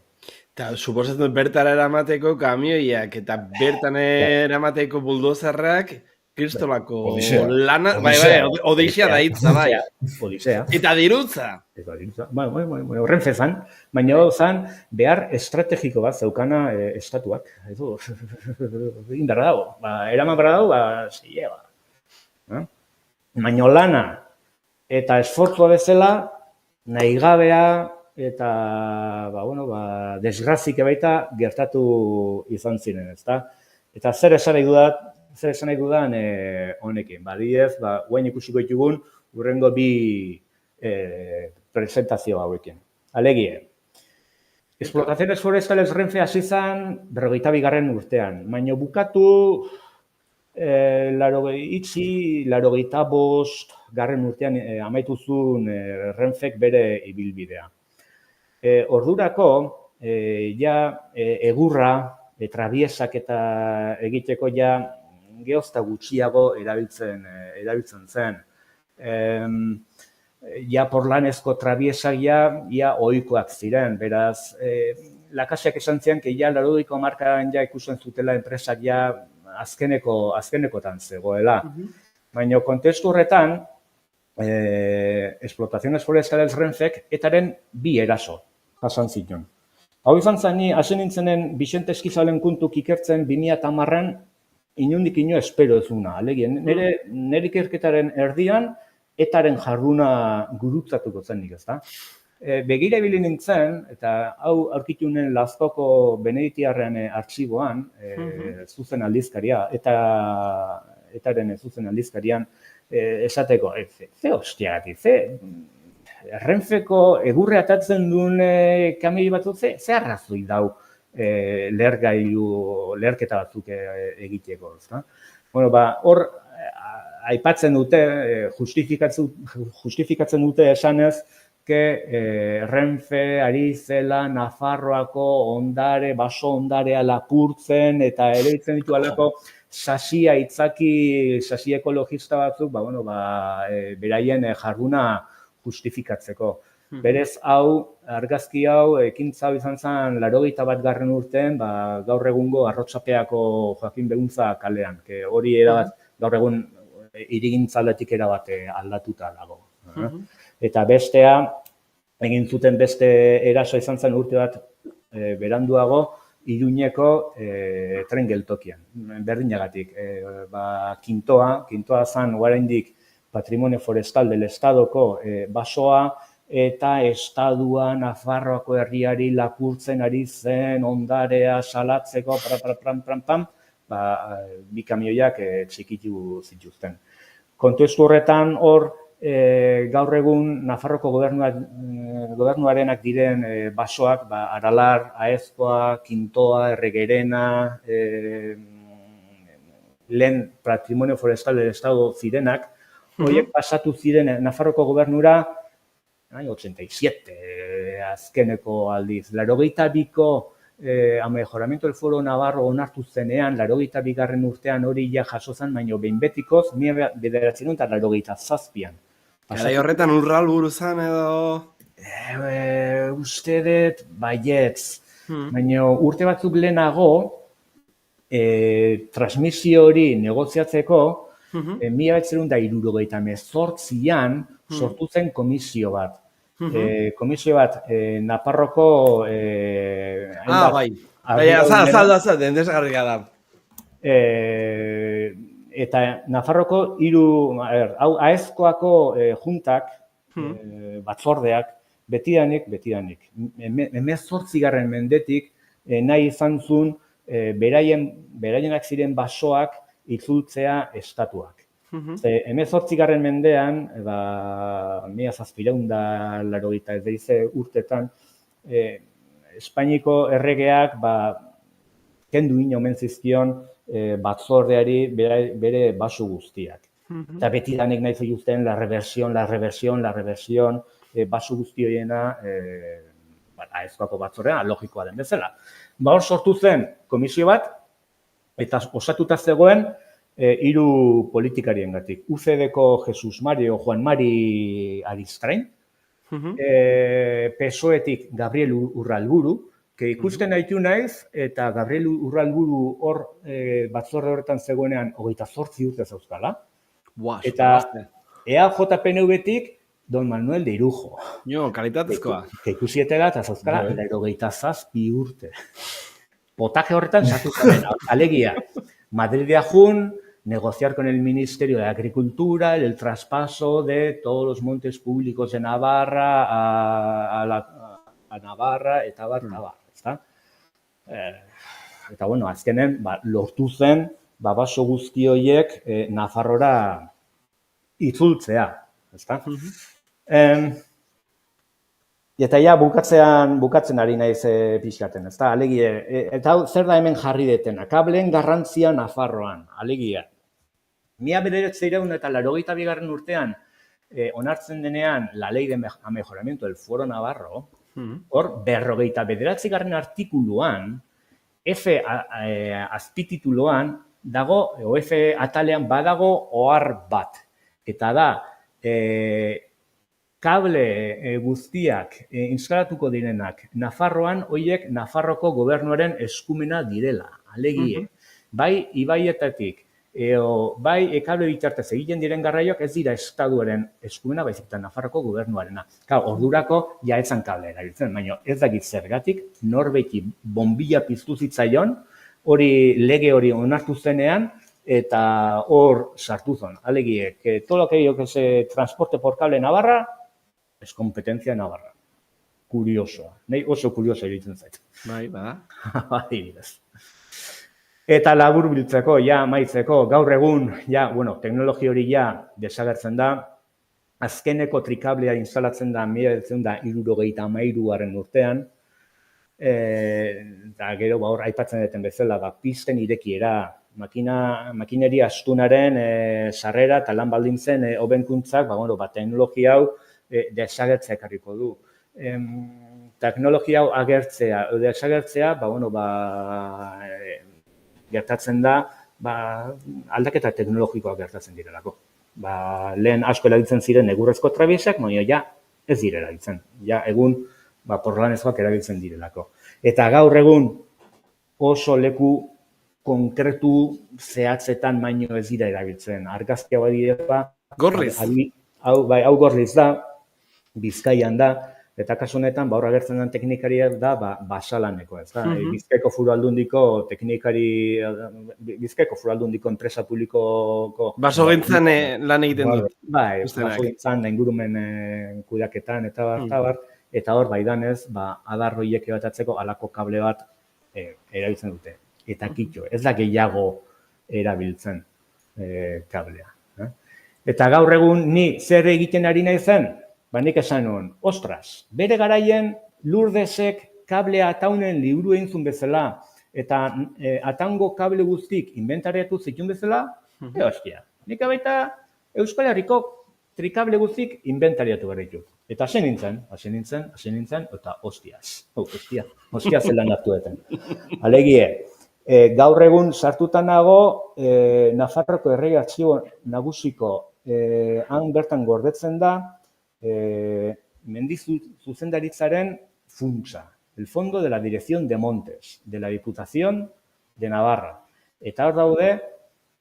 Eta, suposatzen dut bertara eramateko kamioiak eta bertan eramateko buldozerrak kristolako lana, odeixea da hitza, bai. Odisea. Eta dirutza. Renfe zan, baina zan behar estrategiko bat zeukana estatuak. Indarra dago, eraman barra dago, zeieba. Baina lana eta esfortzua bezala, nahi gabea, eta desgrazik baita gertatu izan ziren, ezta? Eta zer esan nahi dudan honekin. Adibidez, guain ikusiko ditugun hurrengo bi presentazio hauekin. Alegie, Explotaciones Forestales Renfe hasi zen 42. urtean, baina bukatu 85. urtean amaitu zuen Renfek bere ibilbidea. Ordurako, egurra, trabiesak eta egiteko geozta gutxiago erabiltzen zen. Porlanezko trabiesak ohikoak ziren, beraz, Lakasiak esan zian, 80ko hamarkadan ikusten zutela enpresak azkenekotan zegoela. Baina kontestu horretan, Explotaciones Forestales Renfek etaren bi eraso jasan zituen. Hau izan zen, hasi nintzenen Vicente Eskizalen kuntuk ikertzen 2010an inondik ino espero ezuna. Alegien, nire ikerketaren erdian etaren jarduna gurutzatuko zen nik, ezta? Begira ibili nintzen, eta hau aurkitunen Lazkoko Beneditiarren artxiboan, zuzen aldizkaria, etaren zuzen aldizkarian, esateko, ze hostiagatik, Renfeko egurre atatzen duen kamioi batzuk, ze arrazoi dau leherketa batzuk egiteko, ezta? Hor, aipatzen dute, justifikatzen dute esanez, Renfe ari zela Nafarroako baso ondarea lapurtzen eta ereitzen ditu alako sasi ekologista batzuk, beraien jarduna justifikatzeko. Berez argazki hau, ekintza hau izan zen 81. urtean, gaur egungo Arrotxapeako Joaquin Beguntza kalean, hori erabat gaur egun hirigintzaldetik erabat aldatuta dago. Eta bestea, egin zuten beste eraso izan zen urte bat beranduago, Iruñeko tren geltokian, berdinagatik. Kintoa zen oraindik Patrimonio Forestal del Estadoko basoa, eta Estadua Nafarroako herriari lapurtzen ari zen ondarea salatzeko, bi kamioiak txikitu zituzten. Kontestu horretan hor, gaur egun Nafarroko gobernuarenak diren basoak, Aralar, Aezkoa, Kintoa, Erregerena, lehen Patrimonio Forestal del Estado zirenak, horiek pasatu ziren Nafarroko gobernura 87 azkeneko aldiz. 82ko a mejoramiento del Foro Navarro onartu zenean, 82. urtean hori jaso zen, baina behin betikoz, 1987an. Garai horretan urral buruzan edo... Uste dut, baietz. Baina urte batzuk lehenago, transmisio hori negoziatzeko, 1978an sortu zen komisio bat. Komisio bat, Nafarroko... bai. Azaldu, desgarria da. Eta Nafarroko Aezkoako juntak, batzordeak, betidanik, 18. mendetik nahi izan zuen beraienak ziren basoak itzultzea estatuak. 18. mendean, 1780 urtetan, Espainiko erregeak kendu omen zizkion batzordeari bere baso guztiak. Eta betidanik nahi zituzten la reversión, baso guzti horiena Aezkoako batzordean, logikoa den bezala. Hor sortu zen komisio bat, eta osatuta zegoen hiru politikariengatik. UCD-ko Jesus Mario Juan Mari Aristrain, PSOE-tik Gabriel Urralburu, ikusten haitu naiz, eta Gabriel Urralburu hor batzorde horretan zegoenean 28 urte zauzkala. Eta EAJ-PNV-tik Don Manuel de Irujo. Jo, kalitatezkoa. Ikusietela eta zauzkala, 87 urte. Potaje horretan sartuzen, alegia. Madridea jun, negociar con el Ministerio de Agricultura el traspaso de todos los montes públicos de Navarra a Navarra, eta bar, ezta? Eta, bueno, azkenen, lortu zen, baso guzti horiek Nafarrora itzultzea, ezta? Eta ja, bukatzen ari naiz pixkaten, ezta? Alegia, eta zer da hemen jarri detena? Kableen garrantzia Nafarroan, alegia. 1982 urtean onartzen denean la ley de mejoramiento del Foro Navarro, hor 59. artikuluan, F azpitituloan dago, o F atalean badago ohar bat. Eta da, kable guztiak instalatuko direnak Nafarroan, horiek Nafarroko gobernuaren eskumena direla, alegie. Bai, ibaietatik, bai, kable bitartez egiten diren garraioak ez dira estatuaren eskumena, baizik eta Nafarroko gobernuarena. Ordurako ja etzan kable erabiltzen, baina ez dakit zergatik, norbeiti bombilla piztu zitzaion, hori lege hori onartu zenean, eta hor sartu zon. Alegie, que todo lo que se transporte por cable Navarra es competencia Navarra. Kuriosoa. Nei oso kurioso egiten zait. Bai, bada. Bai, eta labur biltzeko, ja, maitzeko, gaur egun, ja, bueno, teknologi hori ja desagertzen da, azkeneko trikablea instalatzen da 1973 urtean, eta gero, hor, aipatzen duten bezala, pisten irekiera, makineria astunaren sarrera eta lan baldintzen hobenkuntzak, teknologia hau desagertzea ekarriko du. Teknologia hau agertzea, desagertzea, gertatzen da, aldaketa teknologikoak gertatzen direlako. Lehen asko erabiltzen ziren egurrezko trabiesak, baina ja ez dira erabiltzen. Ja egun porlanezkoak erabiltzen direlako. Eta gaur egun oso leku konkretu zehatzetan baino ez dira erabiltzen. Argazkia badira, Gorliz. Hau Gorliz da, Bizkaian da, eta kasu honetan, hor agertzen den teknikaria da Basalaneko, ez da? Bizkaiko Foru Aldundiko teknikari, Bizkaiko Foru Aldundiko enpresa publikoko... Basogintzan lan egiten dut. Bai, basogintzan, ingurumen kudeaketan, eta bar, eta hor, baidanez, adarroiek ebatatzeko alako kable bat erabiltzen dute. Eta kitxo, ez da gehiago erabiltzen kablea. Eta gaur egun ni zer egiten ari nahi zen? Nik esan nuen, ostras, bere garaien Lurdesek kablea ataunen liburu egin zuen bezala, eta atango kable guztik inventariatu zituen bezala, hostia, nik abaita Euskal Herriko trikable guztik inventariatu gara ditut. Eta hasi nintzen, eta hostia zelan hartu eten. Alegie, gaur egun sartutan nago, Nafarroko Errege Artxibo Nagusiko han bertan gordetzen da, mendiz zuzendaritzaren funtsa, el Fondo de la Dirección de Montes, de la Diputación de Navarra. Eta hor daude,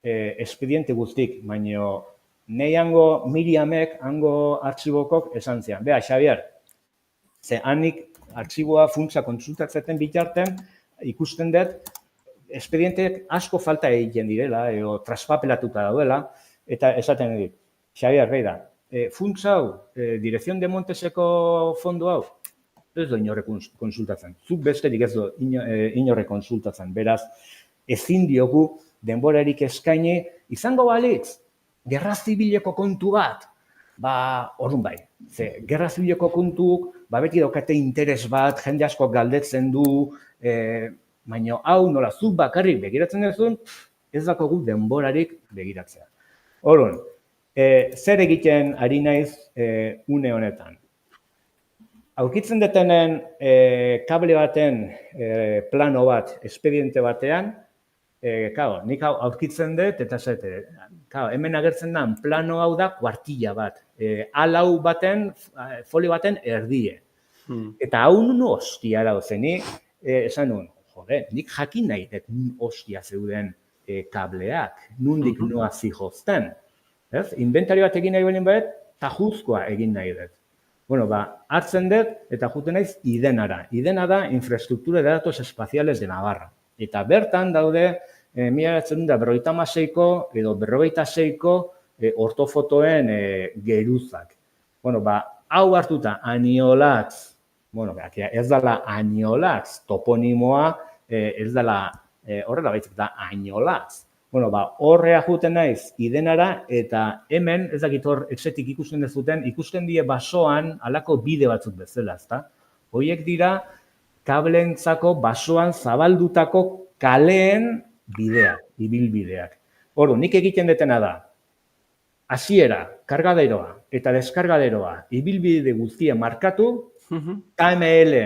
expediente guztik, baino nahi hango Miriamek, hango artxibokok esan zian. Bea, Xavier, ze hanik artxiboa funtsa konsultatzeten bitarten, ikusten dut, expedienteek asko falta egiten direla, edo traspapelatuta daudela, eta esaten dit, Xavier, beida, funtsa hau, Dirección de Monteseko fondo hau, ez do inorre konsultatzen. Zuk besterik ez do inorre konsultatzen. Beraz, ezin diogu denborarik eskaini, izango balitz, gerra zibileko kontu bat, orduan bai. Ze, gerra zibileko kontuk, beti daukate interes bat, jende asko galdetzen du, baina hau nola zuk bakarrik begiratzen duzun, ez dakogu denborarik begiratzea. Orduan, zer egiten ari naiz une honetan? Aurkitzen detenen kable baten plano bat, espediente batean, Claro, nik aurkitzen dut, eta hemen agertzen da, plano hau da kuartilla bat. A4 baten, folio baten erdie. Eta hau nun hostia da, nik esan nuen, jode, nik jakin nahi dut nun hostia zeuden kableak, nundik noa zihozten. Inventario bat egin nahi balen bat, tajuzkoa egin nahi dut. Bueno, hartzen dut eta juten naiz Idenara. Idena da Infraestructura de Datos Espaciales de Navarra. Eta bertan daude, 1956ko edo 56ko ortofotoen geruzak. Bueno, hau hartuta Aniolatz, bueno, ez dela Aniolatz, toponimoa ez dela horrela baizik da Aniolatz. Bueno, horrea juten naiz Idenara eta hemen, ez dakit hor etxetik ikusten dezuten, ikusten die basoan halako bide batzuk bezala, ezta? Horiek dira kablentzako basoan zabaldutako kaleen bideak, ibilbideak. Ordu, nik egiten detena da, hasiera, kargaderoa eta deskargaderoa ibilbide guztia markatu, KML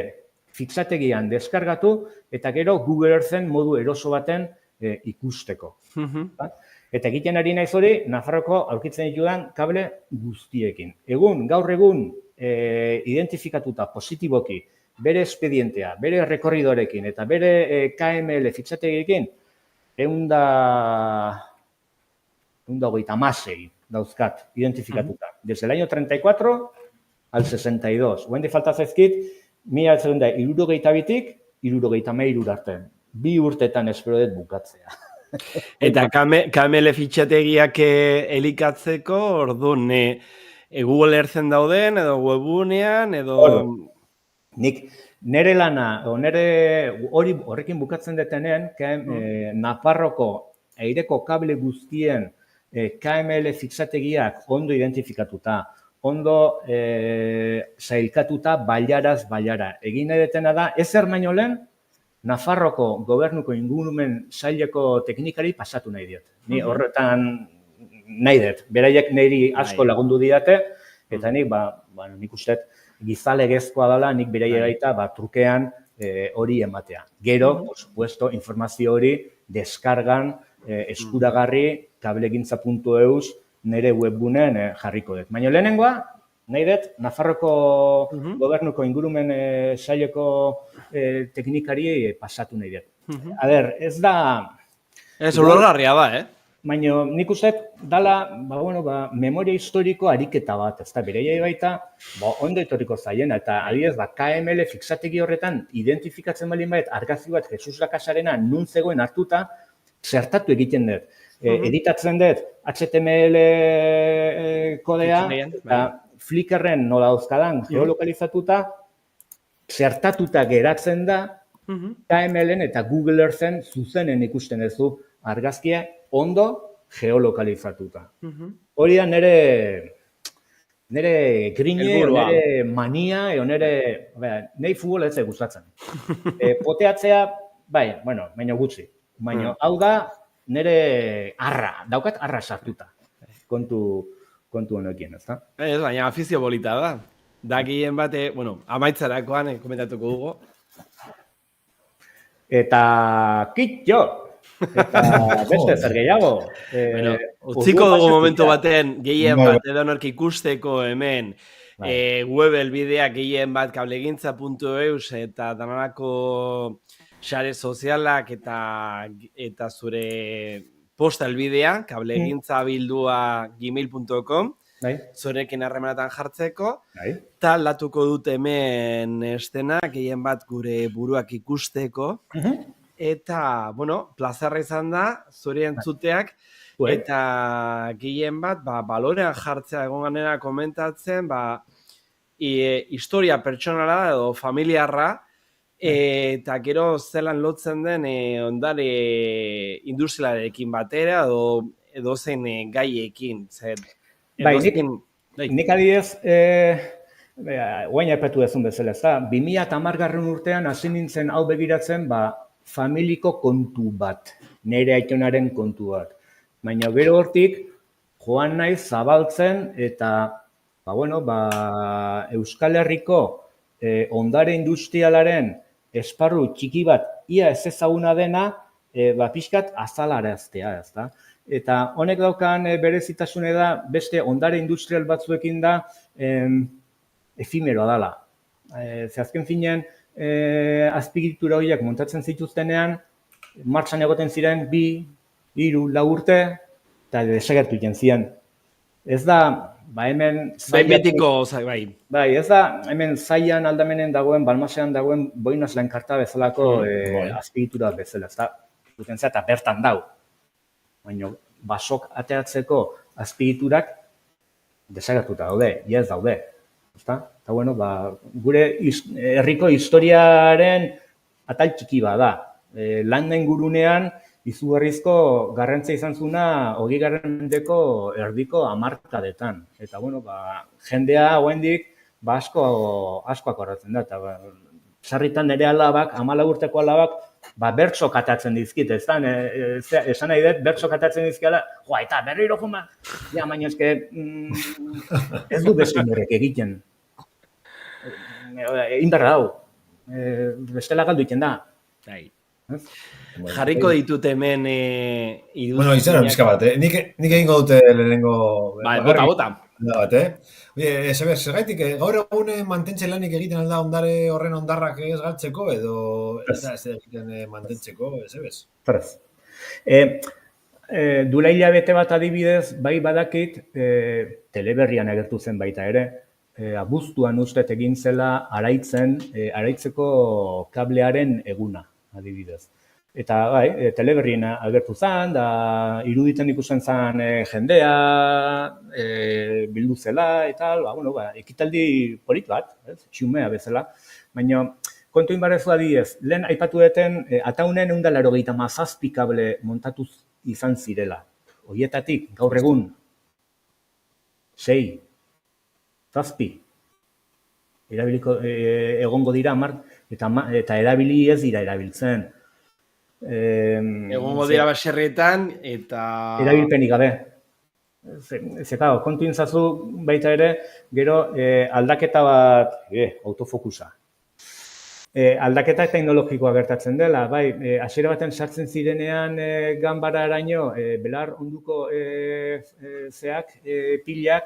fitxategian deskargatu eta gero Google Earthen modu eroso baten ikusteko. Eta egiten ari naiz hori, Nafarroko aurkitzen ditudan kable guztiekin. Gaur egun, identifikatuta positiboki, bere espedientea, bere rekorridorekin eta bere KML fitxategiekin, 156 dauzkat identifikatuta. Desde el año 34 al 62. Guendi falta zaizkit, 1962-tik 1963 arte. 2 urtetan espero dut bukatzea. Eta KML fitxategiak elikatzeko, orduan, Google Earthen dauden, edo webunean, edo... Nik nire lana, horrekin bukatzen detenean, Nafarroko aireko kable guztien KML fitxategiak ondo identifikatuta, ondo sailkatuta bailaraz-bailara. Egin nahi detena da, ezer baino lehen, Nafarroko gobernuko ingurumen saileko teknikari pasatu nahi diot. Ni horretan nahi dut. Beraiek niri asko lagundu diate, eta nik, nik uste gizalegezkoa dela, nik beraiek gaita trukean hori ematea. Gero, por supuesto, informazio hori deskargan eskuragarri kablegintza.eus nire webgunean jarriko dut. Baina lehenengoa, nahi dut, Nafarroko gobernuko ingurumen saileko teknikari pasatu nahi dut. Ez da... Ez olorgarria da, Baina nik uste dala, memoria historiko ariketa bat, ez da, bereiai baita, ondo etorriko zaiena, eta adibidez, KML fixategi horretan identifikatzen balin bait, argazki bat Jesus Lakasarena nun zegoen hartuta, zertatu egiten dut. Editatzen dut HTML kodea, eta Flickrren nola dauzkadan geolokalizatuta, zertatuta geratzen da, KMLen eta Google Earthen zuzenen ikusten duzu argazkia ondo geolokalizatuta. Hori da nire grine, nire mania, nire futbol ez gustatzen. Poteatzea, baina gutxi. Baina hau da nire arra, daukat arra sartuta. Kontu honekin, ez da? Ez, baina afizio bolita da. Dakien bate, amaitzarakoan komentatuko dugu. Eta kitxo! Eta beste zer gehiago. Utziko dugu momentu baten gehien bat edo nork ikusteko hemen web elbideak gehien bat kablegintza.eus eta danarako sare sozialak eta zure posta elbidea, kablegintza@gmail.com, zurekin harremanatan jartzeko, eta aldatuko dut hemen estenak gehien bat gure buruak ikusteko, eta, plazarra izan da, zure entzuteak, eta gehien bat, balorean jartzea egon ganera komentatzen, historia pertsonala edo familiarra, eta gero zelan lotzen den ondare industrialarekin batera edo zein gaiekin. Nik adibidez, guain aipatu dezun bezala, ez da, 2010 urtean hasi nintzen hau begiratzen, familiko kontu bat, nire aitonaren kontu bat. Baina gero hortik, joan naiz zabaltzen eta, Euskal Herriko ondare industrialaren esparru txiki bat ia ez ezaguna dena pixkat azalaraztea, ezta? Eta honek daukan berezitasune da, beste ondare industrial batzuekin da, efimeroa dela. Ze azken finean, azpiegitura horiek montatzen zituztenean, martxan egoten ziren 2, 3, 4 urte, eta desagertu egiten ziren. Ez da, hemen... Betiko, bai. Bai, ez da, hemen zaian aldamenen dagoen, balmasean dagoen, boinaz lankarta bezalako azpiegitura bezala, ez da, duten eta bertan dau. Baina, basok ateratzeko azpiegiturak desagertuta daude, ez daude. Eta, bueno, gure herriko historiaren atal txiki da. Landa ingurunean, izugarrizko garrantzia izan zuna 20. mendeko erdiko hamarkadetan. Eta, bueno, jendea oraindik asko akordatzen da. Eta, sarritan nire alabak, 14 urteko alabak, bertso katatzen dizkit, ez da? Esan nahi dut, bertso katatzen dizkiala, eta berriro juma, baina eske, ez du beste inorek egiten. Indarra hau, bestela galdu egiten da. Jarriko ditut hemen Bueno, izan pixka bat, nik egingo dute lehenengo... Bota. Zergaitik, gaur egun mantentze lanik egiten alda ondare horren ondarrak ez galtzeko, edo ez da ez egiten mantentzeko, ez? Prez. Duela hilabete bat adibidez, bai badakit, teleberrian agertu zen baita ere, abuztuan ustet egin zela araitzeko kablearen eguna, adibidez. Eta bai, teleberrien agertu zen, da iruditen ikusten zen jendea, bildu zela, eta ekitaldi polit bat, xumea bezala. Baina, kontu inbarrezu adibidez, lehen aipatu duten, ataunen 187 kable montatuz izan zirela. Horietatik, gaur egun, 6, 7, egongo dira, eta erabili ez dira erabiltzen. Egongo dira baserrietan, eta... Erabilpenik gabe. Zekao, kontu intzazu baita ere, gero aldaketa bat, autofokusa. Aldaketa teknologikoa gertatzen dela, bai, hasiera baten sartzen zirenean ganbara araño, belar onduko pilak,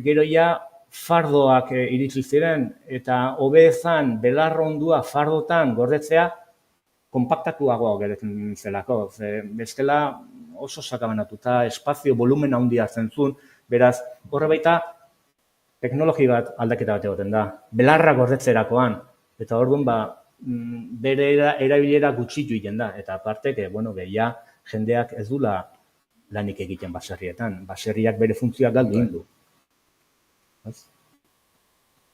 gero ja fardoak iritsi ziren, eta hobezan belar ondua fardotan gordetzea, konpaktatuagoa geratzen zelako. Bestela oso sakabanatuta, espazio, volumen handia zentzun, beraz, horre baita, teknologi bat aldaketa bat egoten da. Belarra gordetzerakoan, eta orduan, bere erabilera gutxitu egiten da. Eta aparte, ja, jendeak ez dula lanik egiten baserrietan. Baserriak bere funtzioak galdu egin du.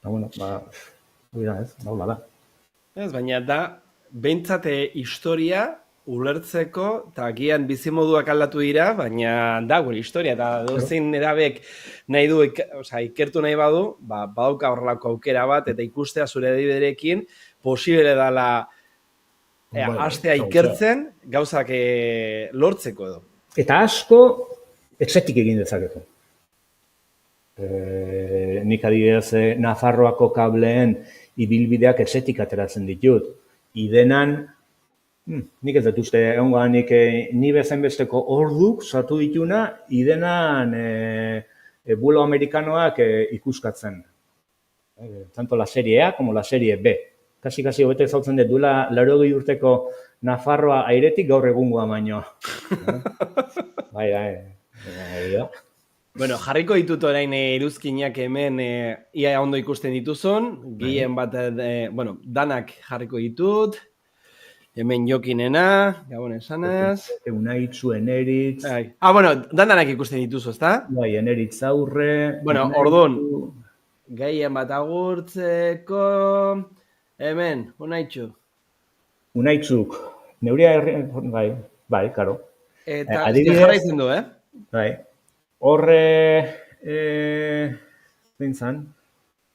Daula da. Ez, baina da, behintzate historia ulertzeko, eta agian bizimoduak aldatu dira, baina da gure historia, eta dozin erabek nahi du, ikertu nahi badu, badauka horrelako aukera bat, eta ikustea zure adibiderekin, posible dela hastea ikertzen, gauzak lortzeko edo. Eta asko, etxetik egin dezakezu. Nik adibidez, Nafarroako kableen ibilbideak etxetik ateratzen ditut. Idenan, nik ez dut uste, ni bezain besteko orduk sartu dituna, idenan bulo amerikanoak ikuskatzen. Tanto la serie A como la serie B. Kasi hobete zautzen dut, duela 80 urteko Nafarroa airetik gaur egungoa baino. Bai. Bueno, jarriko ditut orain iruzkinak hemen ia ondo ikusten dituzun, gehien bat, danak jarriko ditut, hemen Jokinena, Gabon esanaz. Unaitzu, Eneritz. Danak ikusten dituzu, ezta? Bai, Eneritz aurre. Bueno, orduan, gehien bat agurtzeko, hemen, Unaitzu. Unaitzuk, neuria bai, karo. Eta jarraitzen du, Bai. Horre, zintzan,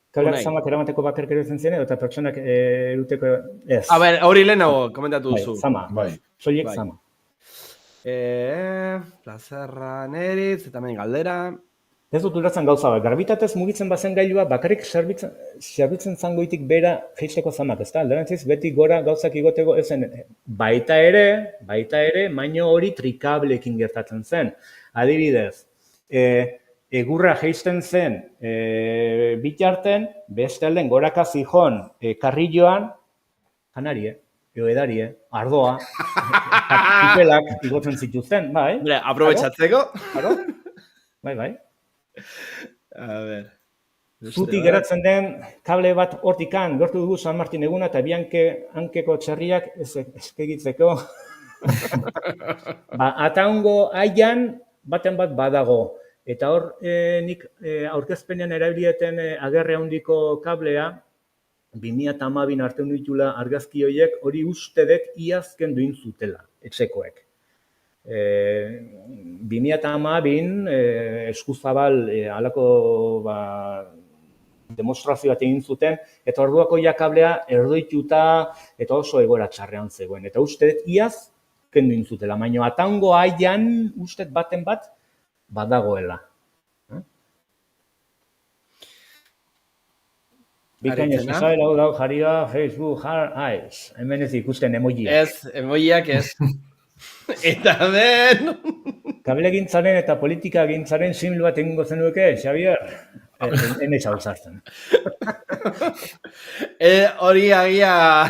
kableak zamak eramateko bakarrik erotzen ziren, eta pertsonak eruteko ez. Hori lehenago komentatu duzu. Zama, soilik zama. Plazerra Neritz, eta hemen galdera. Ez dut ulertzen gauza bat, garbitatez mugitzen bazen gailua bakarrik zerbitzen zangoitik bera jeisteko zamak, ezta? Alderantziz beti gora gauzak igoteko ezen. Baita ere, maino hori trikableekin gertatzen zen. Adibidez, egurra jeisten zen bitarten, beste alden goraka zijon karrilloan, janari, edari, ardoa, pipelak igotzen zituzten, bai. Aprobetxatzeko? Claro. Bai. A ver. Zutik geratzen den kable bat hortikan, gertu dugu San Martin eguna eta hankeko txerriak eskegitzeko. Ataungo aian baten bat badago. Eta hor nik aurkezpenean erabilieten agerre handiko kablea, 2012 arte ditula argazki horiek hori ustedek iazken duin zutela, etxekoek. 2012 eskuzabal halako demostrazio bat egin zuten, eta orduako kablea erdoituta eta oso egoera txarrean zegoen. Eta uste iaz kendu intzutela, baina ataungo aian uste baten bat badagoela. Bikain ez izabela hau dago jarria Facebook, hemen ez ikusten emojiak. Ez, emojiak ez. Eta den... Kable gintzaren eta politika gintzaren simil bat egingo zenuke, Xavier? Enez hau zartzen. Hori agia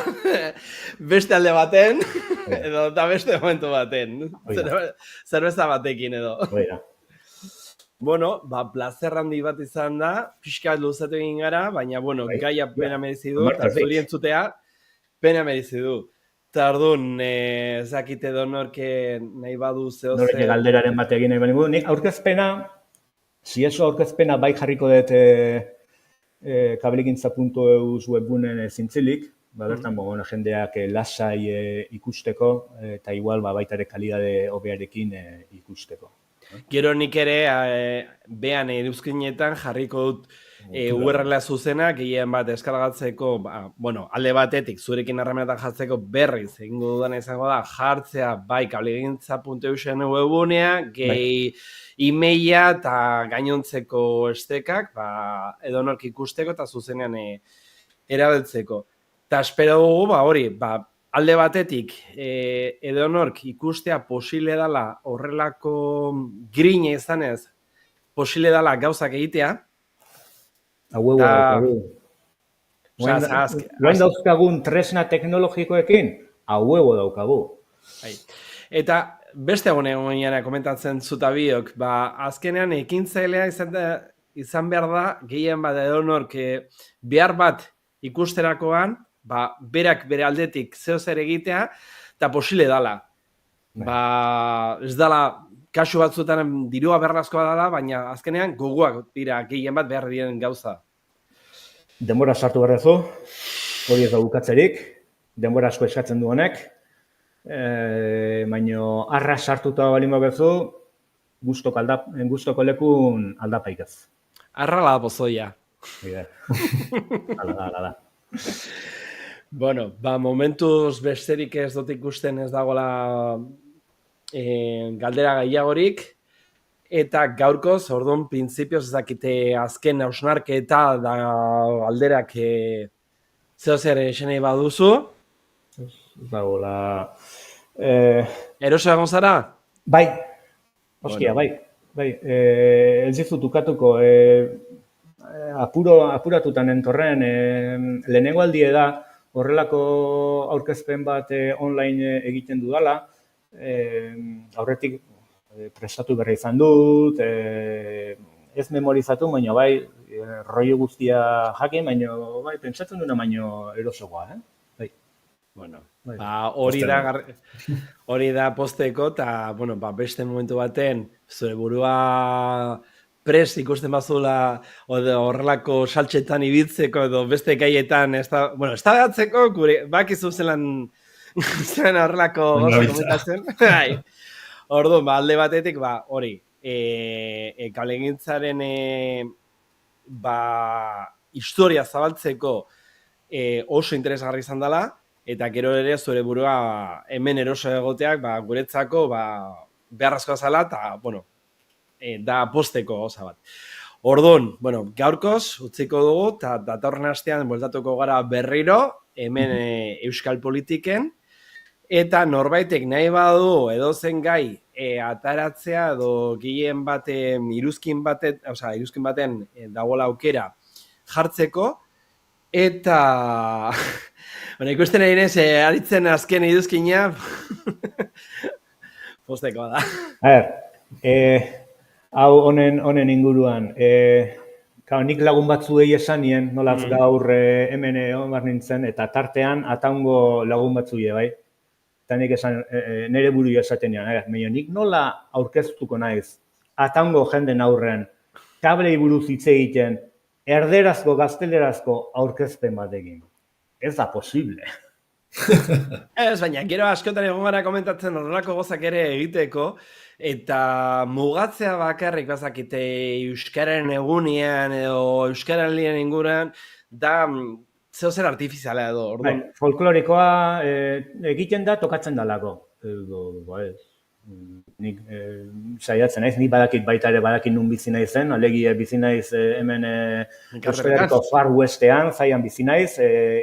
beste alde baten, edo eta beste momentu baten. Zerbeza batekin edo. Oira. Bueno, plazer handi bat izan da, pixka bat luzatu egin gara, baina, gaia pena merezi du, eta zuri entzutea pena merezi du. Eta orduan, zakite donorke nahi badu zeo zer... Norek galderaren bat egin nahi banigu. Nik aurkezpena, zieso aurkezpena bai jarriko dut kablegintza.eus webgunen zintzilik, bertan jendeak lasai ikusteko, eta igual baita ere kalidade hobearekin ikusteko. Gero nik ere, behan euskinetan jarriko dut URL-a zuzena, gehien bat eskargatzeko, alde batetik, zurekin harremanetan jartzeko berriz, egingo dudan izango da, jartzea bai kablegintza.eusen webgunea, gehi e-maila eta gainontzeko estekak, edonork ikusteko eta zuzenean erabiltzeko. Eta espero dugu, hori, alde batetik, edonork ikustea posible dela horrelako grine izanez, posible dela gauzak egitea. Hauego daukagu. Loain dauzkagun tresna teknologikoekin, hauego daukagu. Eta beste egonean komentatzen zuta biok, azkenean ekintzailea izan behar da, gehien bat edonork behar bat ikusterakoan, berak bere aldetik zeo zer egitea, eta posible dala. Ez dala, kasu batzuetan dirua beharrezkoa dela, baina azkenean gogoak dira gehien bat behar diren gauza. Denbora sartu berrezu, hori ez da bukatzerik, denbora asko eskatzen du honek, baina arra sartuta balin babezu, gustoko lekun aldapaik ez. Arra la pozoia. Hala da. Bueno, momentuz besterik ez dut ikusten ez dagoela galdera gehiagorik, eta gaurkoz, orduan, printzipioz ez dakite azken hausnarketa da galderak zeo zer esenei baduzu. Dagoela... Eroso egon zara? Bai, ostia, bai. Ez dizut ukatuko, apuratutan entorren, lehenengo aldie da, horrelako aurkezpen bat online egiten dudala, aurretik prestatu berri izan dut, ez memorizatu, baina bai, rollo guztia jakin, baina bai, pentsatzen duna baino erosogoa, bai. Bueno, hori da posteko, eta, beste momentu baten, zure burua pres ikusten bazula horrelako saltxetan ibiltzeko edo beste gaietan, ez da gatzeko, bakizu zelan horrelako gozo komentatzen. Orduan, alde batetik, hori, kablegintzaren historia zabaltzeko oso interesgarri izan dela, eta gero ere zure burua hemen eroso egoteak guretzako beharrezkoa zela, eta, da posteko gauza bat. Orduan, bueno, gaurkoz utziko dugu, eta datorren astean bueltatuko gara berriro, hemen euskal politiken, eta norbaitek nahi badu edozen gai ataratzea edo gehien baten, iruzkin baten dagoela aukera jartzeko, eta bueno, ikusten egin ez, aritzen azken iruzkina posteko da. Hau honen inguruan, nik lagun batzuei esanien, nolaz gaur hemen omar nintzen, eta tartean ataungo lagun batzuei, bai? Eta nik esan, nire buru esaten nian, nik nola aurkeztuko naiz, ataungo jenden aurren, kablei buruz hitz egiten, erderazko, gaztelerazko aurkezpen batekin. Ez da posible. Ez, baina, gero askotan egon gara komentatzen horrelako gozak ere egiteko, eta mugatzea bakarrik bazakite euskararen egunean edo euskararen lien inguruan, da zeo zer artifiziala edo, orduan. Folklorikoa egiten da, tokatzen dalako. Nik saiatzen naiz, nik badakit baita ere badakit nun bizi naizen, alegia bizi naiz hemen Euskal Herriko Far Westean, zaian bizi naiz,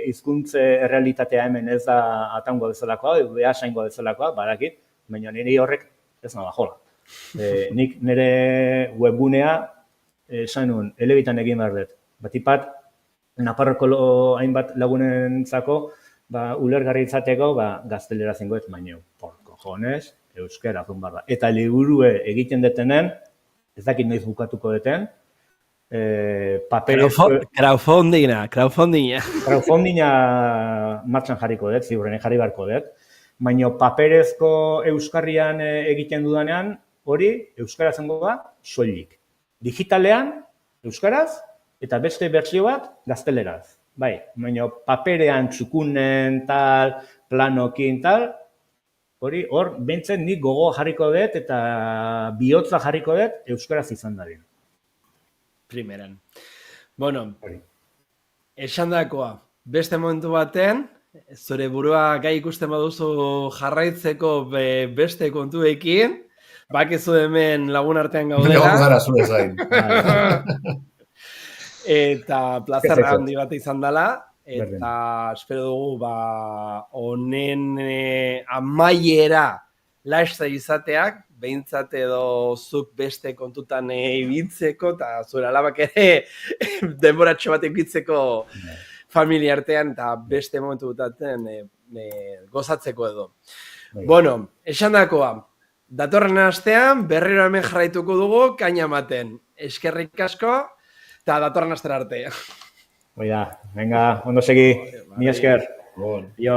hizkuntze errealitatea hemen ez da atango bezalakoa, behasaingo bezalakoa, badakit, baina niri horrek ez nada jola. Nik nire webgunea esan nuen, elebitan egin behar dut. Batipat, Nafarroko hainbat lagunentzako, ulergarri izateko, gaztelera zengoet, baina, por cojones, euskera zun barra. Eta liburue egiten detenen, ez dakit noiz bukatuko deten, Crowdfundinga. Crowdfundinga martxan jarriko dut, ziurren jarri barko dut. Baina paperezko euskarrian egiten dudanean, hori euskara zengo da soilik. Digitalean, euskaraz, eta beste bertsio bat gazteleraz. Bai, baina paperean txukunen, tal, planokin, tal, hor, bentzen nik gogo jarriko dut eta bihotza jarriko dut euskaraz izan dadin. Primeran. Bueno, esandakoa, beste momentu batean, zure burua gai ikusten baduzu jarraitzeko beste kontuekin, bakizu hemen lagun artean gaudela. Lagun gara zure zain. Eta plazerra handi bat izan dela, eta espero dugu honen amaiera laista izateak, behintzat edo zuk beste kontutan ibiltzeko, eta zure alabak ere denboratxo bat ibiltzeko familia artean, eta beste momentu dutaten gozatzeko edo. Bueno, esandakoa, datorren astean berriro hemen jarraituko dugu, kaina ematen. Eskerrik asko, eta datorren astera arte. Venga, ondo segi, mi esker. Jo.